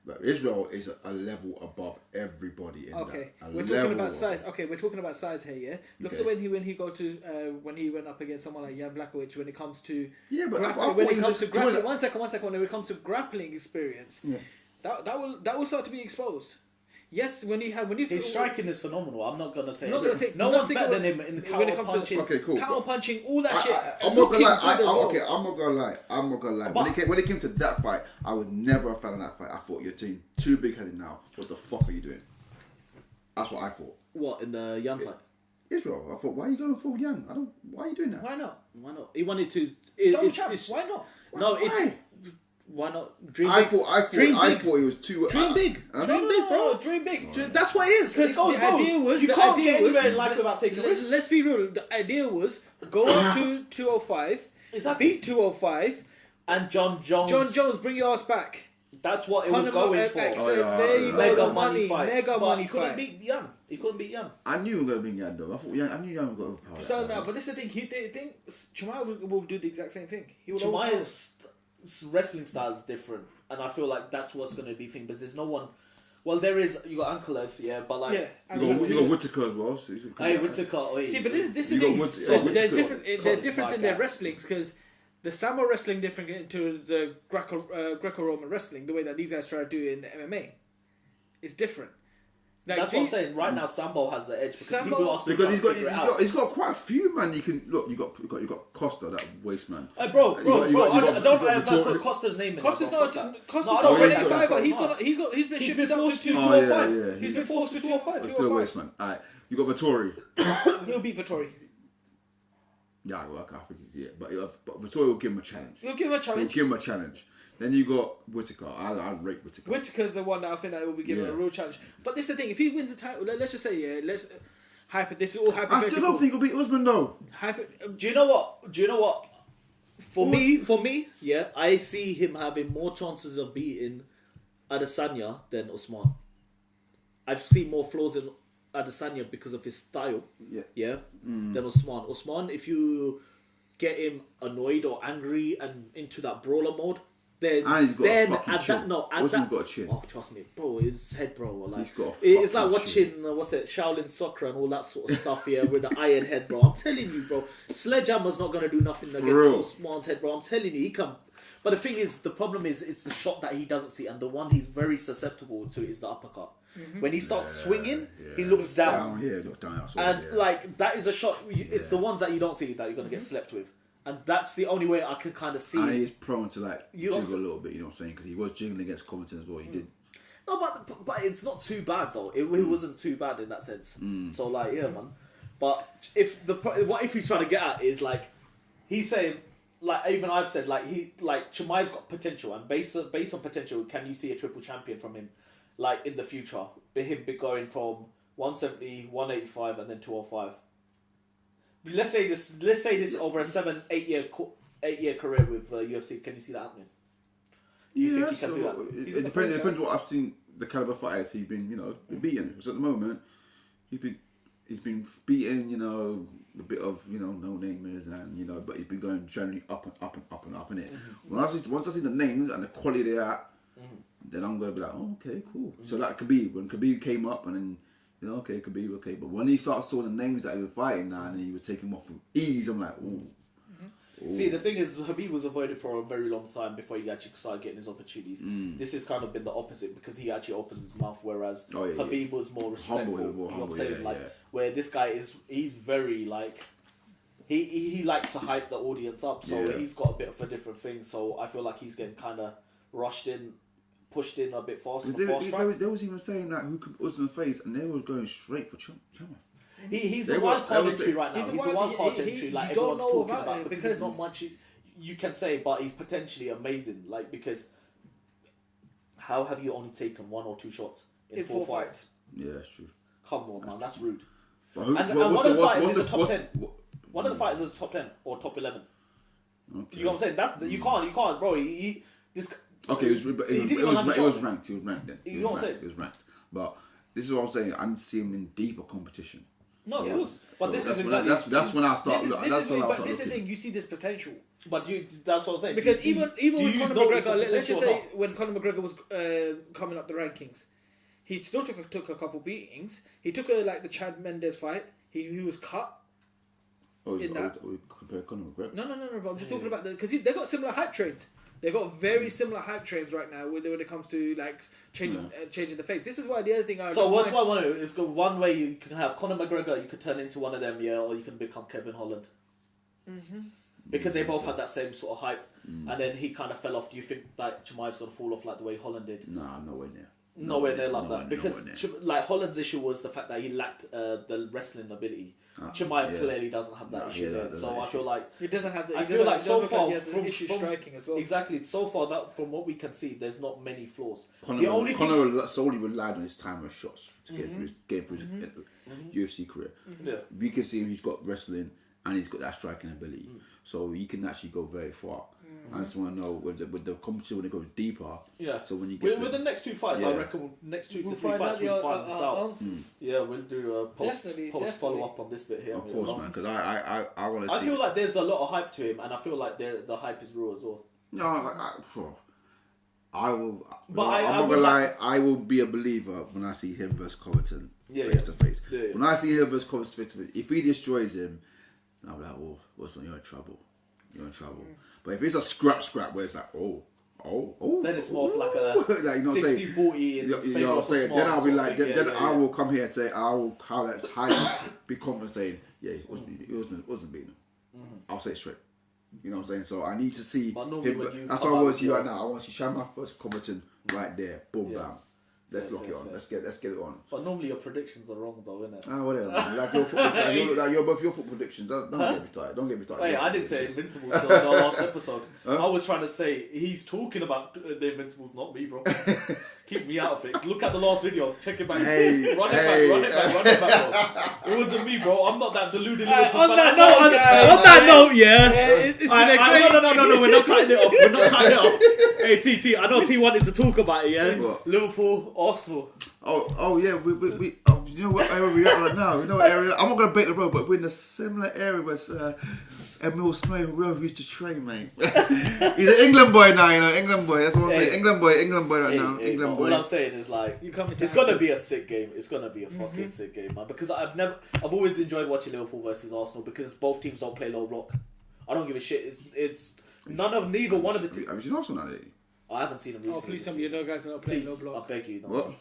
But Israel is a level above everybody in that. We're talking about size. Okay, we're talking about size here, yeah? Look at when he went up against someone like Jan Blachowicz when it comes to grappling. One second. When it comes to grappling experience, that will start to be exposed. Yes, his striking is phenomenal. I'm not gonna say no one's better than him in the counter punching. Okay, cool. Counter punching, all that shit. I'm not gonna lie. When it came to that fight, I was never a fan of that fight. I thought you're too big headed now. What the fuck are you doing? That's what I thought. What, in the Jan fight? Israel. I thought, why are you going full Jan? Why are you doing that? Why not? He wanted to. Why not? Why not? Dream big. I thought it was too. Dream big. Dream big. That's what it is. Because the idea was you can't get anywhere in life without taking risks. Let's be real. The idea was go up to 205, beat 205, and John Jones bring your ass back. That's what it was going for. There you go, mega money fight. Mega money he couldn't beat Yan. He couldn't beat Yan. I knew he was going to beat Yan though. I knew Yan was going to overpower. So no, but this is the thing. He think Chimaev will do the exact same thing. He will Chimaev's wrestling style is different, and I feel like that's what's going to be thing. Because there's no one. Well, there is. You got Ankalev, yeah, but like you got Whittaker as well. So Whittaker. See, but this is the thing. There's different. There's difference in their wrestlings because the Samoa wrestling different to the Greco-Roman wrestling. The way that these guys try to do it in MMA is different. Like that's what I'm saying. Right now, Sambo has the edge because he's got quite a few, man. You can look. You got Costa, that waste man. Bro. I don't put Costa's name in. Costa's not 185. He's been forced to 205. He's been forced to 205. Still a waste man. Alright, you got Vettori. He'll beat Vettori. Yeah, well, I think he's but Vettori will give him a challenge. He'll give him a challenge. Then you got Whittaker. I rate Whittaker. Whittaker's the one that I think that will be given a real challenge. But this is the thing. If he wins the title, let's just say, this is all hypothetical. I still don't think he'll beat Usman though. Do you know what? For me, yeah, I see him having more chances of beating Adesanya than Usman. I've seen more flaws in Adesanya because of his style. Yeah. Than Usman. Usman, if you get him annoyed or angry and into that brawler mode, then he's got a fucking chin. Usman's got a chin. Oh, trust me, bro, his head, bro. Like, he's got it's like watching Shaolin soccer and all that sort of stuff here with the iron head, bro. I'm telling you, bro, Sledgehammer's not gonna do nothing against Usman's head, bro. I'm telling you, he can. But the thing is, the problem is, it's the shot that he doesn't see, and the one he's very susceptible to is the uppercut. When he starts swinging, he looks down. Look down. And that is a shot. It's the ones that you don't see that you're gonna get slept with. And that's the only way I can kind of see. And he's prone to jiggle a little bit, you know what I'm saying? Because he was jiggling against Covington as well. He did. No, but it's not too bad though. It wasn't too bad in that sense. So man. But what if he's trying to get at is he's saying even I've said Chimaev's got potential, and based on potential, can you see a triple champion from him in the future? Him going from 170, 185, and then 205. Let's say this over a 8 year career with UFC. Can you see that happening? Do you think he can do that? It depends what I've seen. The caliber fighters he's been, beaten. Because at the moment, he's been beaten, a bit of no namers and but he's been going generally up and up and up and up in it. Once I see the names and the quality they're at, then I'm gonna be like, oh, okay, cool. So like Khabib, when Khabib came up and then. Okay, Khabib, okay. But when he started seeing the names that he was fighting now and he was taking them off with ease, I'm like, ooh. See, the thing is, Khabib was avoided for a very long time before he actually started getting his opportunities. This has kind of been the opposite because he actually opens his mouth, whereas Khabib was more respectful. You know what I'm saying? Where this guy he's very he likes to hype the audience up, so he's got a bit of a different thing. So I feel like he's getting kind of pushed in a bit faster. They was even saying that who could Usman face, and they was going straight for Chimaev. He's the wild card entry right now. He's the wild card entry. Everyone's talking about because there's not much you can say, but he's potentially amazing. Because how have you only taken 1 or 2 shots in 4 fights? Yeah, that's true. Come on, man, that's rude. But one of the fighters is a top 10. One of the fighters is top 10 or top 11. Okay. You know what I'm saying? That you can't, bro. Okay, it was ranked. He was ranked then. You know what I'm saying? It was ranked. But this is what I'm saying. I didn't see him in deeper competition. No, of course. But that's when I start. But this is the thing. You see this potential. But that's what I'm saying. Because even when Conor McGregor, let's just say when Conor McGregor was coming up the rankings, he still took a couple beatings. He took the Chad Mendes fight. He was cut. Compare Conor McGregor? No. But I'm just talking about because they got similar hype trains. They got very similar hype trains right now when it comes to changing the face. This is why the other thing I. So what's what I want to do is go one way you can have Conor McGregor, you could turn into one of them, or you can become Kevin Holland. Because they both had that same sort of hype, and then he kind of fell off. Do you think that Chimaev's gonna fall off like the way Holland did? Nah, nowhere near. Nowhere near like that. Because Holland's issue was the fact that he lacked the wrestling ability. Chimaev clearly doesn't have that issue there. So I feel like he doesn't have. I feel like so far he has an issue striking as well. Exactly. So far, that from what we can see, there's not many flaws. Conor solely relied on his timer shots to get through his UFC career. We can see he's got wrestling and he's got that striking ability. So he can actually go very far. I just want to know with the competition when it goes deeper. Yeah. So when you get with the next 2 fights, I reckon next 2 to 3 fights we'll find this out. Yeah, we'll do a post follow up on this bit here. Of course, man, because I want to see. I feel like there's a lot of hype to him, and I feel like the hype is real as well. No, I will. But I'm not gonna lie. I will be a believer when I see him versus Covington face to face. When I see him versus Covington face to face, if he destroys him, I'm like, oh, you're in trouble. You're in trouble. But if it's a scrap where it's like, then it's more of like a like, 60-40 in favor of the smart. Then I'll be like, then I will come here and say, I will be confident saying, yeah, it wasn't beating him. I'll say it straight. You know what I'm saying? So I need to see him. That's what I want to see right now. I want to see Chimaev versus Covington right there. Boom, bam. Let's lock it on. Let's get it on. But normally your predictions are wrong though, isn't it? Whatever. Like your football, both your football predictions. Don't get me tired. Don't get me tired. Wait, I didn't say Invincibles on the last episode. I was trying to say he's talking about the Invincibles, not me, bro. Keep me out of it. Look at the last video. Check it back. Run it back, bro. It wasn't me, bro. I'm not that deluded. On that note, it's been a great... No. We're not cutting it off. Hey, TT, I know T wanted to talk about it, yeah? What? Liverpool, Arsenal. Oh yeah, we you know what area we're at right now? You know what area? I'm not gonna bait the road, but we're in a similar area where Emil Smith used to train, mate. He's an England boy now, you know, England boy. That's what I'm saying. England boy right now. England boy. All I'm saying is like, it's gonna be a sick game. It's gonna be a fucking sick game, man. Because I've always enjoyed watching Liverpool versus Arsenal because both teams don't play low block. I don't give a shit. It's neither one of the two. Have you seen Arsenal now? I haven't seen them recently. Please tell me you know guys are not playing low block. I beg you. No. What?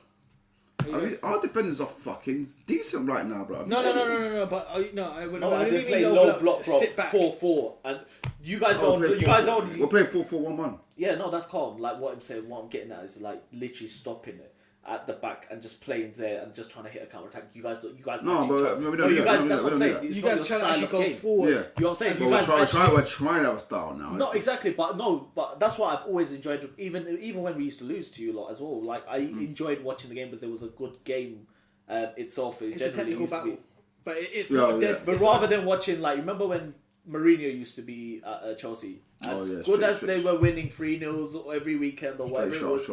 I mean, our defenders are fucking decent right now, bro. No. But as they play low block, bro. 4-4, and you guys don't. We're playing 4-4-1-1. Yeah, no, that's calm. Like what I'm getting at is like literally stopping it at the back and just playing there and just trying to hit a counter attack. You guys. No, but we don't do that. That's what I'm saying. You guys trying to actually go forward. Yeah. You know what I'm saying? We're trying to have a style now. Not exactly, but that's what I've always enjoyed. Even when we used to lose to you lot as well. Like I enjoyed watching the game because there was a good game itself. It's a technical battle, but it's not dead. But rather than watching, like, remember when Mourinho used to be at Chelsea? As good as they were winning 3-0 every weekend or whatever it was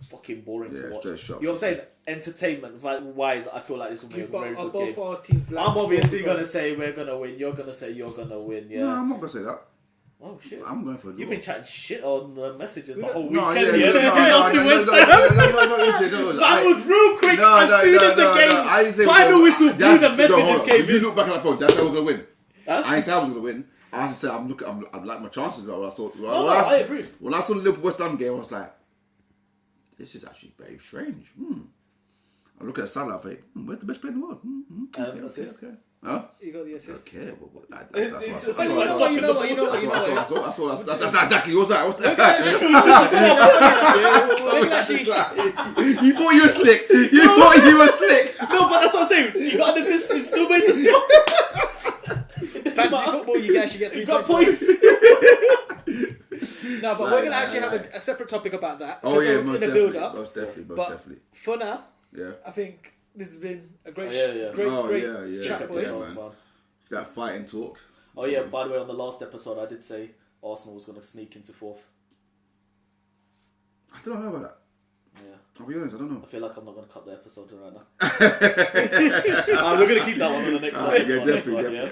fucking boring to watch. You know what I'm saying? Entertainment wise, I feel like this will be a very good game. Our teams I'm obviously gonna say we're gonna win. You're gonna say you're gonna win. Yeah. No, I'm not gonna say that. Oh shit! I'm going for a draw. You've been chatting shit on the messages the whole No, weekend. That was real quick. As soon as the game final whistle blew, the messages came in. You look back at that phone. That's how we're gonna win. I ain't say I was gonna win. I just said I like my chances. When I saw, I agree. When I saw the Liverpool West Ham game, I was like, this is actually very strange. I look at Salah, I think, we're the best player in the world. Assist. Okay. Huh? You got the assist. Okay, that's exactly what's that. You thought you were slick. No, but that's what I'm saying. You got an assist. You still made the stop. Fantasy football, you actually get 3 points. No, but we're gonna actually have a separate topic about that. Oh yeah, most definitely. Most definitely. For now, I think this has been a great chat, boys. That fighting talk. Oh yeah, by the way, on the last episode, I did say Arsenal was going to sneak into 4th. I don't know about that. Yeah. I'll be honest, I don't know. I feel like I'm not going to cut the episode right now. We're going to keep that one on the next one. Definitely. Yeah.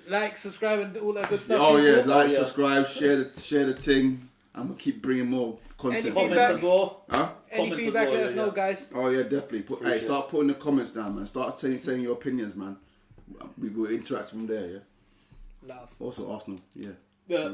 Like, subscribe, and all that good stuff. Oh yeah, subscribe, share the thing. I'm gonna keep bringing more content. Any comments as well. Huh? Any feedback? Let us know, guys. Oh yeah, definitely. Start putting the comments down, man. Start saying your opinions, man. We will interact from there. Yeah. Love. Also Arsenal. Yeah. Yeah.